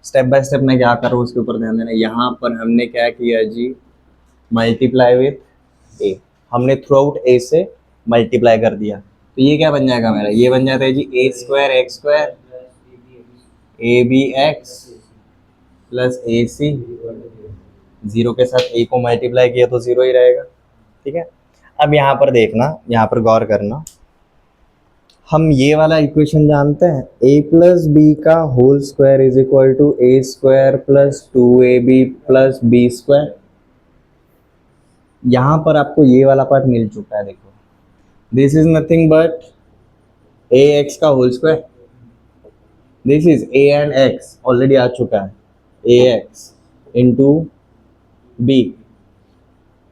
स्टेप बाय स्टेप मैं क्या कर रहा हूँ उसके ऊपर ध्यान देना. यहाँ पर हमने क्या किया जी? मल्टीप्लाई विथ ए. हमने थ्रू आउट ए से मल्टीप्लाई कर दिया, तो ये क्या बन जाएगा मेरा? ये बन जाता है जी a square x square a b x plus a c. Zero के साथ ए को मल्टीप्लाई किया तो जीरो ही रहेगा. ठीक है. अब यहाँ पर देखना, यहाँ पर गौर करना. हम ये वाला इक्वेशन जानते हैं, a प्लस बी का whole square is equal to A square plus 2ab plus B square. यहाँ पर आपको ये वाला पार्ट मिल चुका है. देखो, this is nothing but a x का whole square. This is a and x already आ चुका है, ax इंटू बी.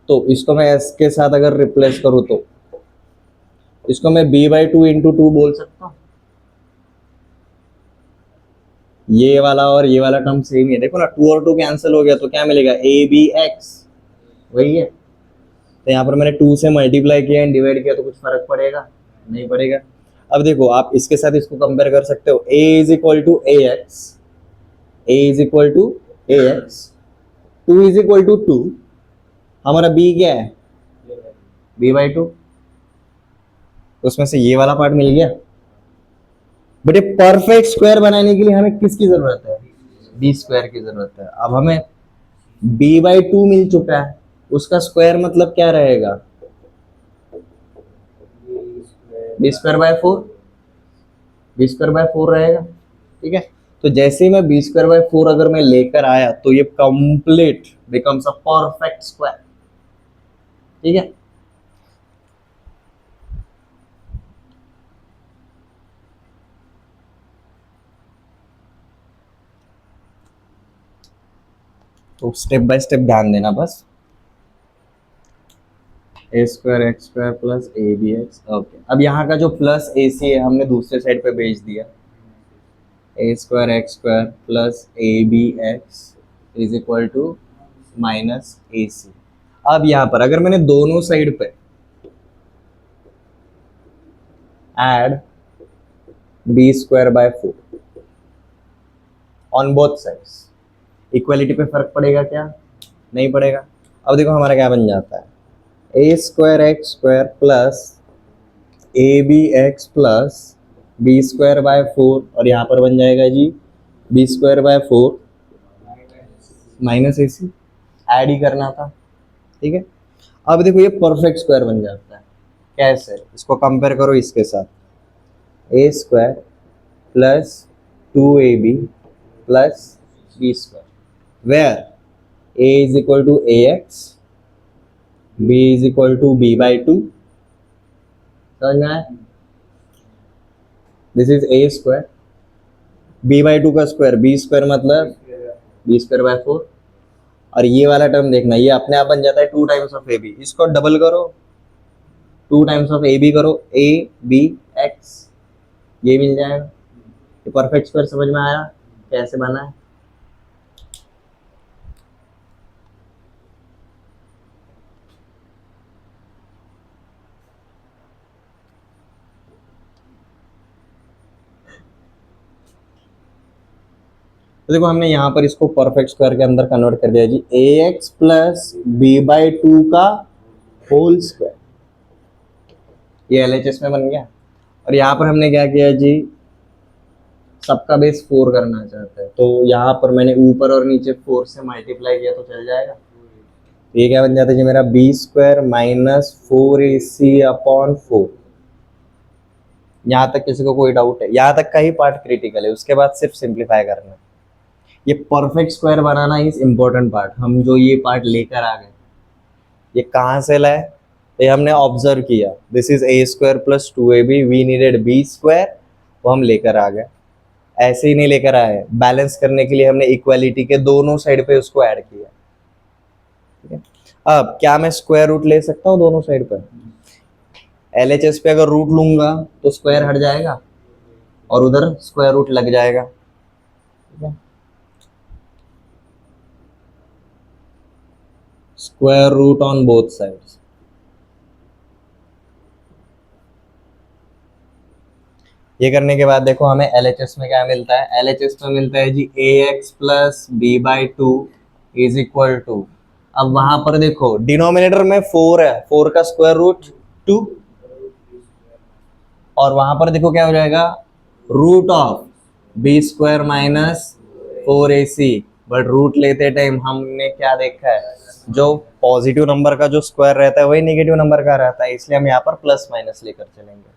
तो इसको मैं s के साथ अगर रिप्लेस करूँ तो इसको मैं b/2 इंटू 2 बोल सकता हूँ. ये वाला और ये वाला टर्म सेम ही है. देखो ना, 2 और 2 कैंसिल हो गया तो क्या मिलेगा? abx. वही है. तो यहाँ पर मैंने 2 से मल्टीप्लाई किया एंड डिवाइड किया तो कुछ फर्क पड़ेगा? नहीं पड़ेगा. अब देखो आप इसके साथ इसको कंपेयर कर सकते हो. a is equal to a x, a is equal to a x, 2 is equal to 2. हमारा b क्या है? b/2. उसमें से ये वाला पार्ट मिल गया. बट ये परफेक्ट स्क्वायर बनाने के लिए हमें किसकी जरूरत है? बी स्क्वायर की जरूरत है. अब हमें b/2 मिल चुका है, उसका स्क्वायर मतलब क्या रहेगा? B square by 4. B square by 4 रहेगा. ठीक है. तो जैसे ही मैं बी स्क्वायर बाय 4 अगर मैं लेकर आया तो ये complete becomes a perfect square. ठीक है. तो स्टेप बाय स्टेप ध्यान देना बस. A square x square plus a b x. Okay. अब यहाँ का जो प्लस ए सी है हमने दूसरे साइड पे भेज दिया. A square x square plus a b x is equal to minus a c. अब यहाँ पर अगर मैंने दोनों साइड पे add b square by 4 on both sides, equality पे फर्क पड़ेगा क्या? नहीं पड़ेगा. अब देखो हमारा क्या बन जाता है? A square x square plus a b x plus B square by 4, और यहाँ पर बन जाएगा जी b square by 4 minus a c, add ही करना था। ठीक है, अब देखो ये परफेक्ट स्क्वायर बन जाता है। कैसे, इसको कंपेयर करो इसके साथ, a square plus 2ab plus B square, where a is equal to a x, b is equal to b by 2, समझ में आया? This is a square, b by 2 का स्क्वायर बी स्क्वायर मतलब बी स्क्वायर बाय 4, और ये वाला term देखना, ये अपने आप बन जाता है 2 टाइम्स ऑफ ए बी, इसको डबल करो, 2 टाइम्स ऑफ ए बी करो, ए बी एक्स, ये मिल जाएगा। ये परफेक्ट स्क्वायर समझ में आया कैसे बना है? तो देखो हमने यहाँ पर इसको परफेक्ट स्क्वायर के अंदर कन्वर्ट कर दिया जी, a x plus b by 2 का होल स्क्वायर, ये एलएचएस में बन गया। और यहाँ पर हमने क्या किया जी, सबका बेस 4 करना चाहते हैं, तो यहाँ पर मैंने ऊपर और नीचे 4 से मल्टीप्लाई किया तो चल जाएगा। ये क्या बन जाता है जी मेरा, B square minus 4ac upon 4। यहाँ तक किसी को कोई डाउट है? यहाँ तक का ही पार्ट क्रिटिकल है, उसके बाद सिर्फ सिंप्लीफाई करना है। ये perfect square banana is important part, हम जो ये पार्ट लेकर आ गए, ये कहाँ से लाए? ये हमने ऑब्जर्व किया, this is a square plus 2ab, we needed b square, वो हम लेकर आ गए। ऐसे ही नहीं लेकर आए, बैलेंस करने के लिए हमने इक्वालिटी के दोनों साइड पे उसको ऐड किया। ठीक है, अब क्या मैं स्क्वायर रूट ले सकता हूँ दोनों साइड पर? एलएचएस पे अगर रूट लूंगा तो स्क्वायर हट जाएगा और उधर स्क्वायर रूट लग जाएगा। ठीक है, square root on both sides. ये करने के बाद देखो हमें एलएचएस में क्या मिलता है, एलएचएस में मिलता है जी a x plus b by 2 is equal to, अब वहां पर देखो डिनोमिनेटर में 4 है, 4 का स्क्वायर रूट 2, और वहां पर देखो क्या हो जाएगा, root of b square minus 4ac। But root लेते टाइम हमने क्या देखा है, जो पॉजिटिव नंबर का जो स्क्वायर रहता है वही नेगेटिव नंबर का रहता है, इसलिए हम यहाँ पर प्लस माइनस लेकर चलेंगे।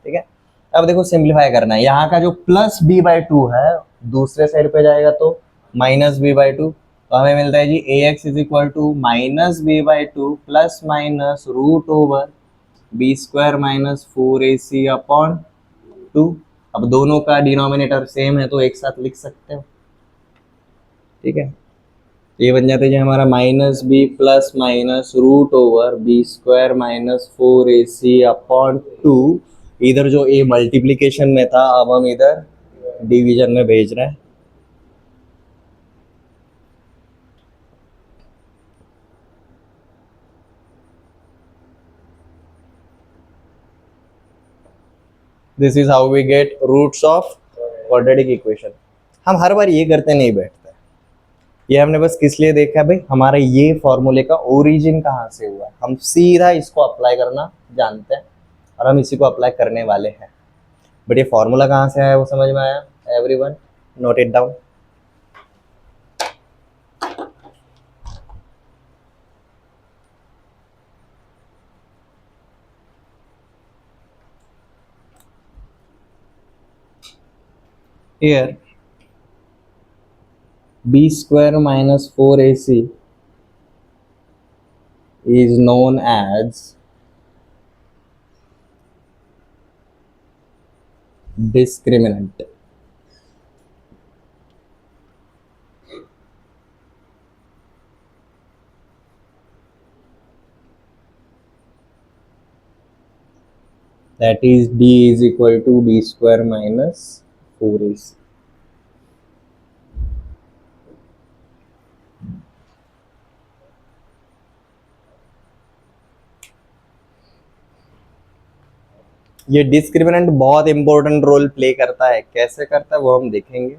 ठीक है, अब देखो सिंप्लीफाई करना है, यहाँ का जो प्लस बी बाई 2 है दूसरे साइड पे जाएगा तो माइनस बी बाई 2, तो हमें मिलता है जी a x is equal to minus b by 2 plus minus root over b square minus 4ac upon 2। अब दोनों का डिनोमिनेटर सेम है तो एक साथ लिख सकते हो। ठीक है, ये बन जाता है जी हमारा minus b plus minus root over b square minus 4ac upon 2। इधर जो ए मल्टीप्लीकेशन में था, अब हम इधर डिवीजन में भेज रहे हैं। This is how we get roots of quadratic equation. हम हर बार ये करते नहीं बैठते, ये हमने बस किस लिए देखा है भाई, हमारे ये फॉर्मूले का ओरिजिन कहाँ से हुआ, हम सीधा इसको अप्लाई करना जानते हैं और हम इसी को अप्लाई करने वाले हैं। बट ये फॉर्मूला कहाँ से आया वो समझ में आया? Everyone note it down. Here b square minus 4ac is known as discriminant. That is d is equal to b square minus 4ac. ये डिस्क्रिमिनेंट बहुत इंपॉर्टेंट रोल प्ले करता है, कैसे करता है वो हम देखेंगे।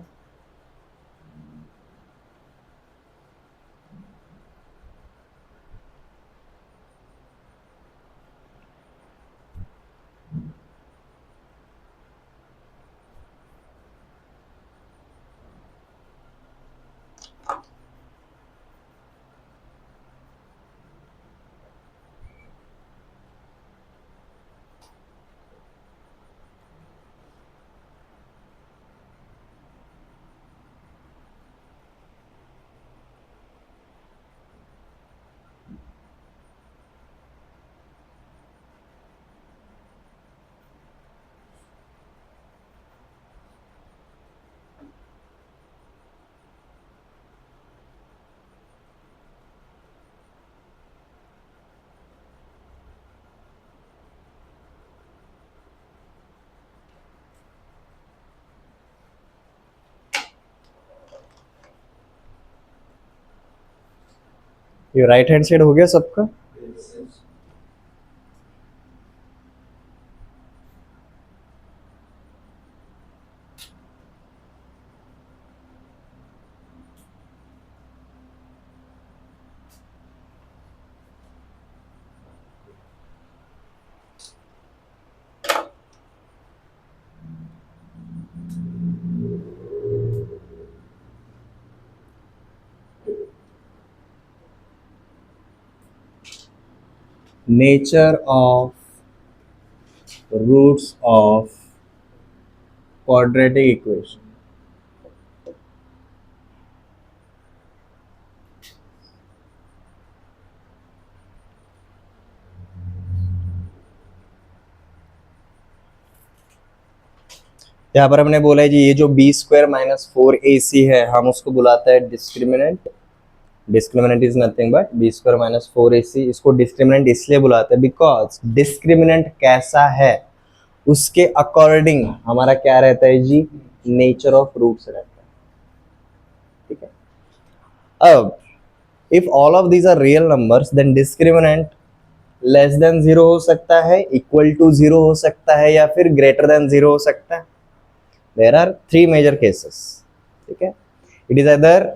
ये राइट हैंड साइड हो गया सबका। Nature of roots of quadratic equation. यहाँ पर हमने बोला है जी ये जो बी स्क्वायर माइनस 4ac है हम उसको बुलाते हैं discriminant. Discriminant is nothing but b square minus 4ac। इसको डिस्क्रिमिनेंट इसलिए बुलाते हैं बिकॉज डिस्क्रिमिनेंट कैसा है उसके अकॉर्डिंग हमारा क्या रहता है जी, नेचर ऑफ रूट्स रहता है। ठीक है, अब if all of these are real numbers then discriminant less than 0 हो सकता है, इक्वल टू 0 हो सकता है या फिर ग्रेटर देन 0 हो सकता है। There are 3 major cases. ठीक है, it is other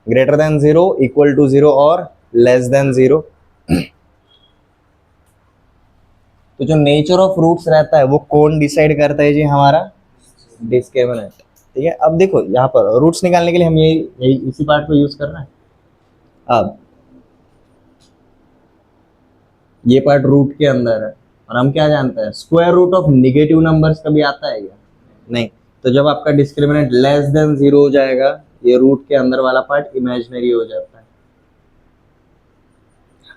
greater than 0, equal to 0 और लेस देन 0। तो जो नेचर ऑफ रूट्स रहता है वो कौन डिसाइड करता है जी, हमारा डिस्क्रिमिनेंट। ठीक है, अब देखो यहाँ पर रूट्स निकालने के लिए हम यही इसी पार्ट को यूज कर रहे हैं। अब ये पार्ट रूट के अंदर है और हम क्या जानते हैं, square root of negative numbers कभी आता है क्या, नहीं। तो जब आपका डिस्क्रिमिनेंट लेस देन 0 हो जाएगा ये रूट के अंदर वाला पार्ट इमेजिनरी हो जाता है।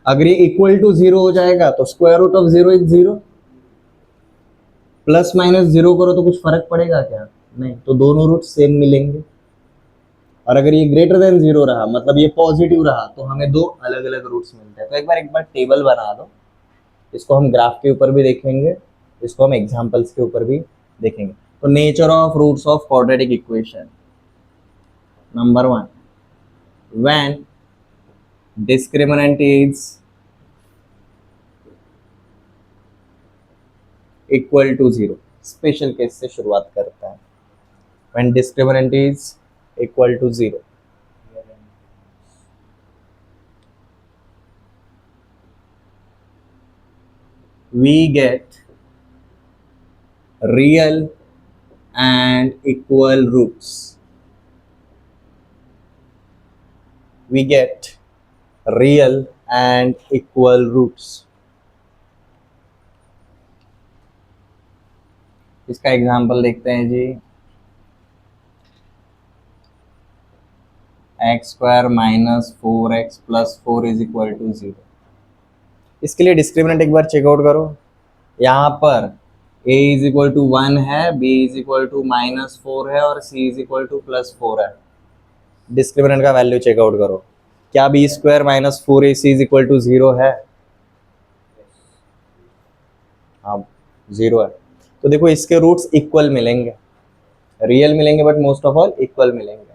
अगर ये इक्वल टू 0 हो जाएगा तो square root of 0 is 0। Plus minus 0 करो तो कुछ फर्क पड़ेगा क्या, नहीं। तो दोनों रूट सेम मिलेंगे। और अगर ये ग्रेटर देन 0 रहा मतलब ये पॉजिटिव रहा तो हमें दो अलग अलग रूट्स मिलते हैं। तो एक बार टेबल बना दो, इसको हम ग्राफ के ऊपर भी देखेंगे, इसको हम एग्जांपल्स के ऊपर भी देखेंगे। तो nature of roots of quadratic equation. Number 1, when discriminant is equal to 0। Special case से शुरुआत करता है। When discriminant is equal to 0, we get real and equal roots. We get real and equal roots. इसका example देखते हैं जी, x square minus 4x plus 4 is equal to 0। इसके लिए डिस्क्रिमिनेंट एक बार चेकआउट करो। यहाँ पर a इज इक्वल टू 1 है, b is equal to minus 4 है और c is equal to plus 4 है। डिस्क्रिमिनेंट का वैल्यू चेकआउट करो। क्या b square minus 4ac is equal to 0 है? हाँ 0 है। तो देखो इसके रूट्स इक्वल मिलेंगे, रियल मिलेंगे but most of all equal मिलेंगे।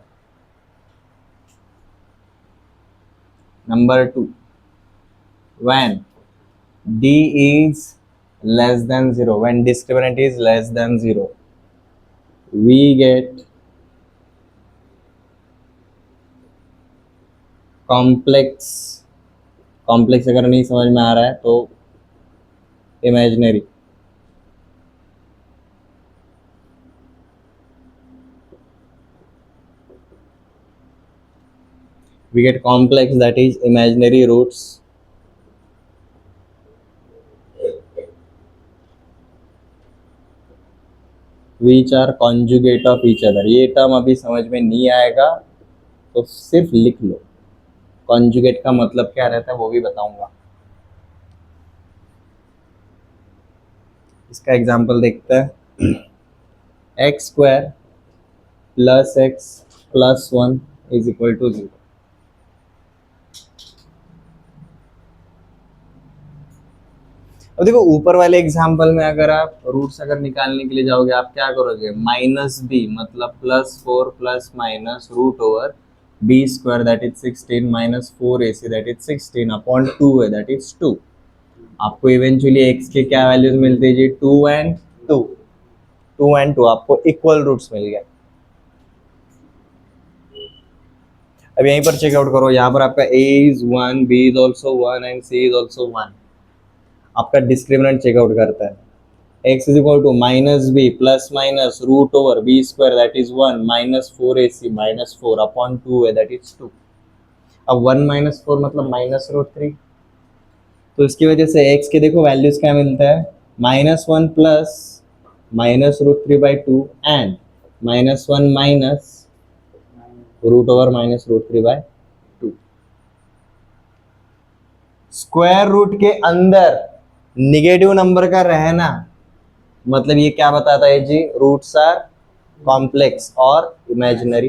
Number 2, when d is less than 0, when discriminant is less than 0, we get complex. Complex अगर नहीं समझ में आ रहा है तो imaginary. we get complex, that is imaginary roots which are conjugate of each other। ये term अभी समझ में नहीं आएगा तो सिर्फ लिख लो, कॉन्जुगेट का मतलब क्या रहता है वो भी बताऊंगा। इसका एग्जांपल देखते हैं, x square plus x plus 1 is equal to 0। अब देखो ऊपर वाले एग्जाम्पल में अगर आप रूट्स अगर निकालने के लिए जाओगे आप क्या करोगे, माइनस बी मतलब plus 4 plus minus root over b square that is 16 minus 4ac that is 16 upon 2 है that is 2. आपको इवेंचुअली x के क्या वैल्यूज मिलते हैं जी 2 एंड 2. 2 एंड 2 आपको इक्वल रूट्स मिल गए. अब यहीं पर चेकआउट करो. यहाँ पर आपका a is 1, b is also 1 and c is also 1. आपका डिस्क्रिमिनेंट चेकआउट करता है. x is equal to minus b plus minus root over b square that is 1 minus 4ac minus 4 upon 2 है that is 2. अब 1 minus 4 मतलब minus root 3. तो इसकी वजह से x के देखो वैल्यूज क्या मिलता है -1 plus minus root 3 by 2 and -1 minus root over minus root 3 by 2. Square root के अंदर निगेटिव नंबर का रहना मतलब ये क्या बताता है जी रूट्स आर कॉम्प्लेक्स और imaginary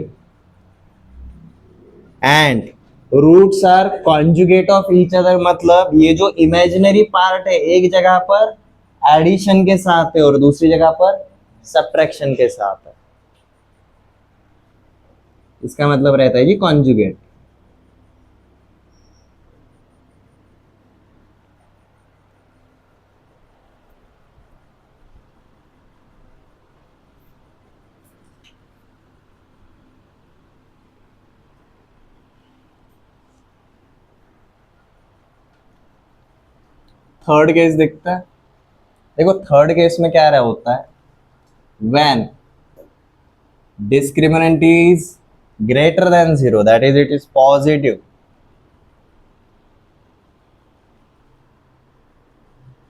and roots are conjugate of each other. मतलब ये जो इमेजिनरी पार्ट है एक जगह पर एडिशन के साथ है और दूसरी जगह पर सब्ट्रैक्शन के साथ है. इसका मतलब रहता है जी कॉन्जुगेट. थर्ड केस देखता है. देखो थर्ड केस में क्या रहा होता है when discriminant is greater than 0 that is it is positive.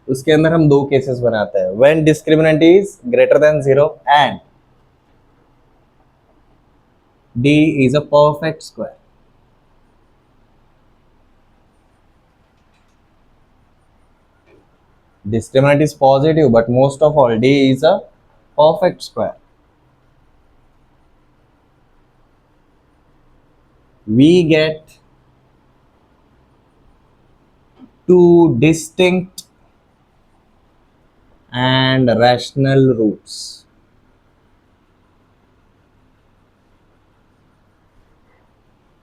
उसके अंदर हम दो केसेस बनाते हैं when discriminant is greater than 0 and d is a perfect square. Discriminant is positive but most of all d is a perfect square. We get two distinct and rational roots.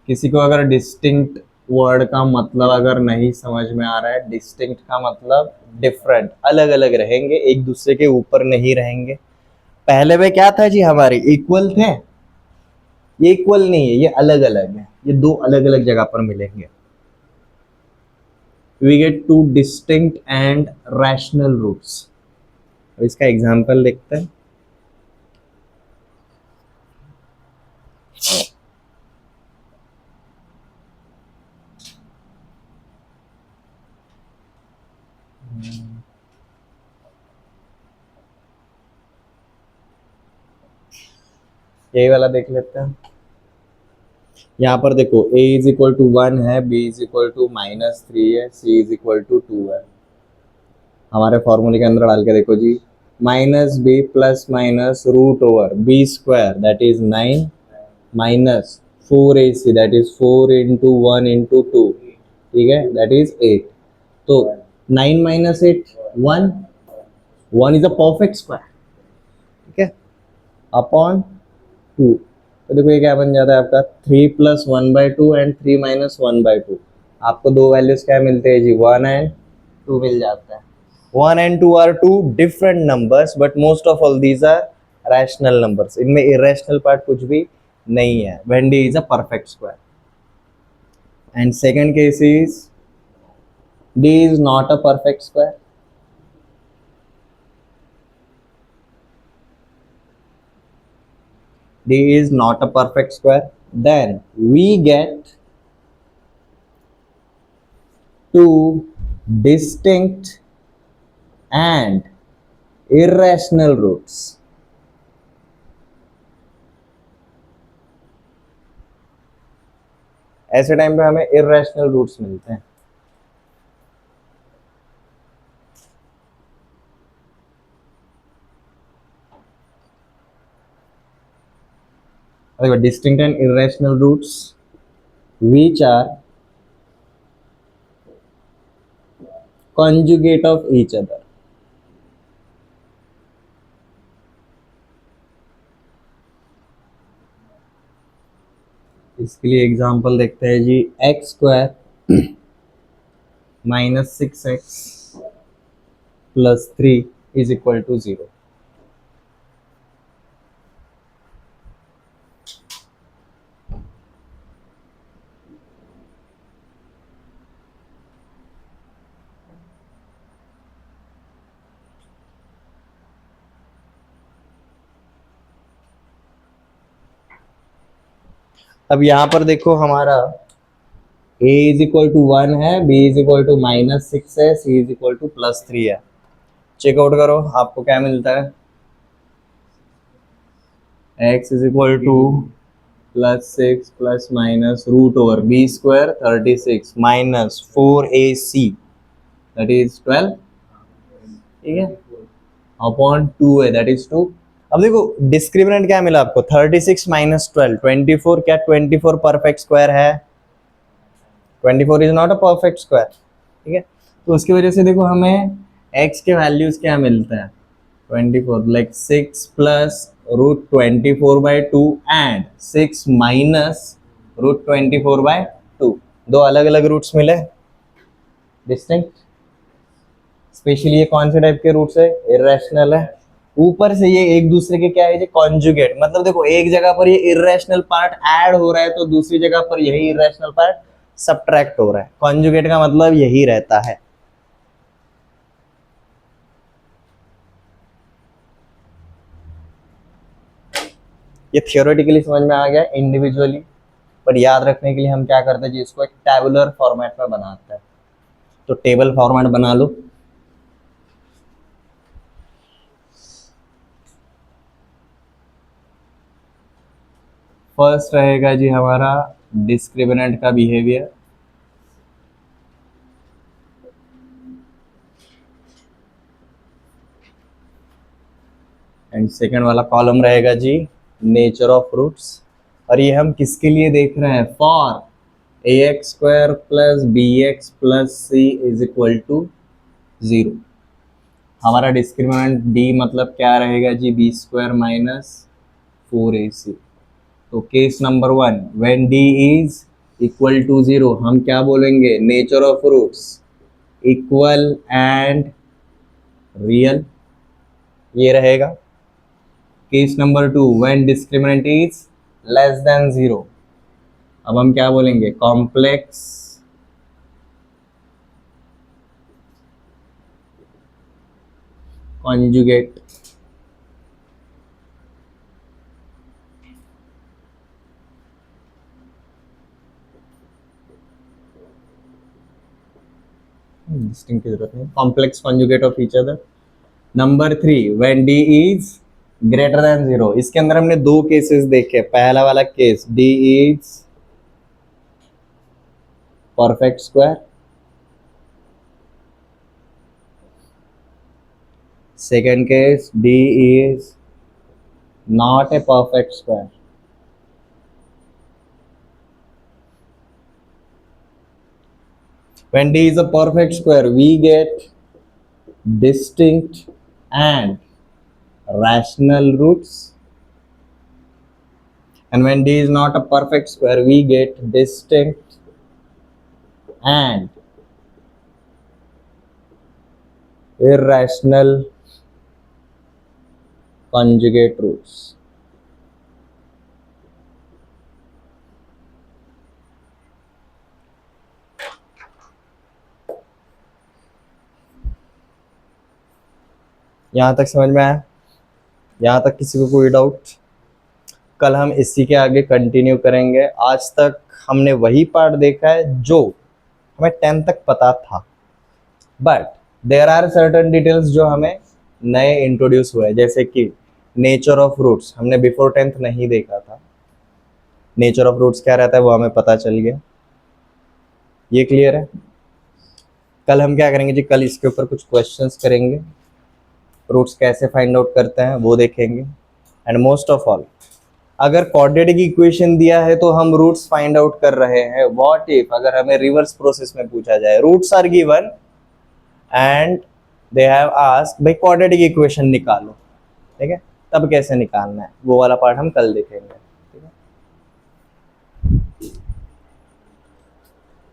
किसी को अगर distinct word का मतलब अगर नहीं समझ में आ रहा है, डिस्टिंक्ट का मतलब डिफरेंट, अलग अलग रहेंगे, एक दूसरे के ऊपर नहीं रहेंगे. पहले में क्या था जी हमारे इक्वल थे, ये इक्वल नहीं है, ये अलग अलग है, ये दो अलग अलग जगह पर मिलेंगे. We get two distinct and rational roots. इसका एग्जांपल देखते हैं. यही वाला देख लेते हैं. यहाँ पर देखो a इज इक्वल टू 1 है, b इज इक्वल टू -3 है, c इज इक्वल टू 2 है. हमारे फॉर्मूले के अंदर डाल के देखो जी -b plus minus root over b square that is 9 minus 4ac that is 4 into 1 into 2, ठीक है, दैट इज 8. तो 9 minus 8 1, 1 is a perfect square, ठीक है, अपॉन 2. तो देखो ये क्या बन जाता है आपका 3 प्लस 1/2 एंड 3 माइनस 1/2. आपको दो वैल्यूज क्या मिलते हैं जी 1 एंड 2 मिल जाता है. 1 and 2 are two different numbers but most of all these are rational numbers. इनमें irrational part कुछ भी नहीं है when d is a perfect square. And second case is d is not a perfect square. D is not a perfect square. Then we get two distinct and irrational roots. ऐसे time पे हमें irrational roots मिलते हैं. देखो distinct and irrational roots which are conjugate of each other. इसके लिए example देखते हैं जी। X square minus 6x plus 3 is equal to 0। अब यहां पर देखो हमारा a इज इक्वल टू 1 है, b is equal to minus 6 है, c is equal to plus 3 है। चेकआउट करो आपको क्या मिलता है। x is equal to plus 6 plus minus root over b square 36 minus 4ac that is 12, ठीक है, अपॉन 2 है दैट इज 2। अब देखो डिस्क्रिमिनेंट क्या मिला आपको, 36 माइनस 12 24। क्या 24 परफेक्ट स्क्वायर है? 24 is not a perfect square, ठीक है। तो उसकी वजह से देखो हमें x के वैल्यूज क्या मिलता है, 24 like 6 plus root 24/2 and 6 minus root 24/2। दो अलग अलग रूट्स मिले, डिस्टिंक्ट। स्पेशली ये कौन से टाइप के रूट्स है, इरेशनल है। ऊपर से ये एक दूसरे के क्या है, ये कॉन्जुगेट, मतलब देखो एक जगह पर ये इरेशनल पार्ट ऐड हो रहा है तो दूसरी जगह पर यही इरेशनल पार्ट सब्ट्रैक्ट हो रहा है। कॉन्जुगेट का मतलब यही रहता है। ये थियोरेटिकली समझ में आ गया, इंडिविजुअली पर याद रखने के लिए हम क्या करते हैं जी, इसको एक टेबुलर फॉर्मेट में बनाते हैं। तो टेबल फॉर्मेट बना लो। फर्स्ट रहेगा जी हमारा डिस्क्रिमिनेंट का बिहेवियर, एंड सेकंड वाला कॉलम रहेगा जी नेचर ऑफ रूट्स। और ये हम किसके लिए देख रहे हैं, for ax square plus bx plus c is equal to 0। हमारा डिस्क्रिमिनेंट d मतलब क्या रहेगा जी, बी स्क्वायर माइनस 4ac। तो case number 1, when d is equal to 0 हम क्या बोलेंगे, nature of roots equal and real, ये रहेगा। Case number 2, when discriminant is less than 0 अब हम क्या बोलेंगे, कॉम्प्लेक्स कॉन्जुगेट। डिस्टिंक्ट की जरूरत नहीं, complex conjugate of each other. Number 3, when D is greater than 0। इसके अंदर हमने दो केसेस देखे। पहला वाला case D is perfect square, second case D is not a perfect square. When D is a perfect square, we get distinct and rational roots. And when D is not a perfect square, we get distinct and irrational conjugate roots. यहाँ तक समझ में आया? यहाँ तक किसी को कोई डाउट? कल हम इसी के आगे कंटिन्यू करेंगे। आज तक हमने वही पार्ट देखा है जो हमें 10th तक पता था, but there are certain details जो हमें नए इंट्रोड्यूस हुए, जैसे कि नेचर ऑफ रूट्स हमने बिफोर 10th नहीं देखा था। नेचर ऑफ रूट्स क्या रहता है वो हमें पता चल गया, ये क्लियर है। कल हम क्या करेंगे जी, कल इसके ऊपर कुछ क्वेश्चंस करेंगे, रूट्स कैसे फाइंड आउट करते हैं वो देखेंगे। एंड मोस्ट ऑफ ऑल, अगर क्वाड्रेटिक इक्वेशन दिया है तो हम रूट्स फाइंड आउट कर रहे हैं। व्हाट इफ अगर हमें रिवर्स प्रोसेस में पूछा जाए, roots are given and they have asked भाई क्वाड्रेटिक इक्वेशन निकालो, ठीक है, तब कैसे निकालना है वो वाला पार्ट हम कल देखेंगे।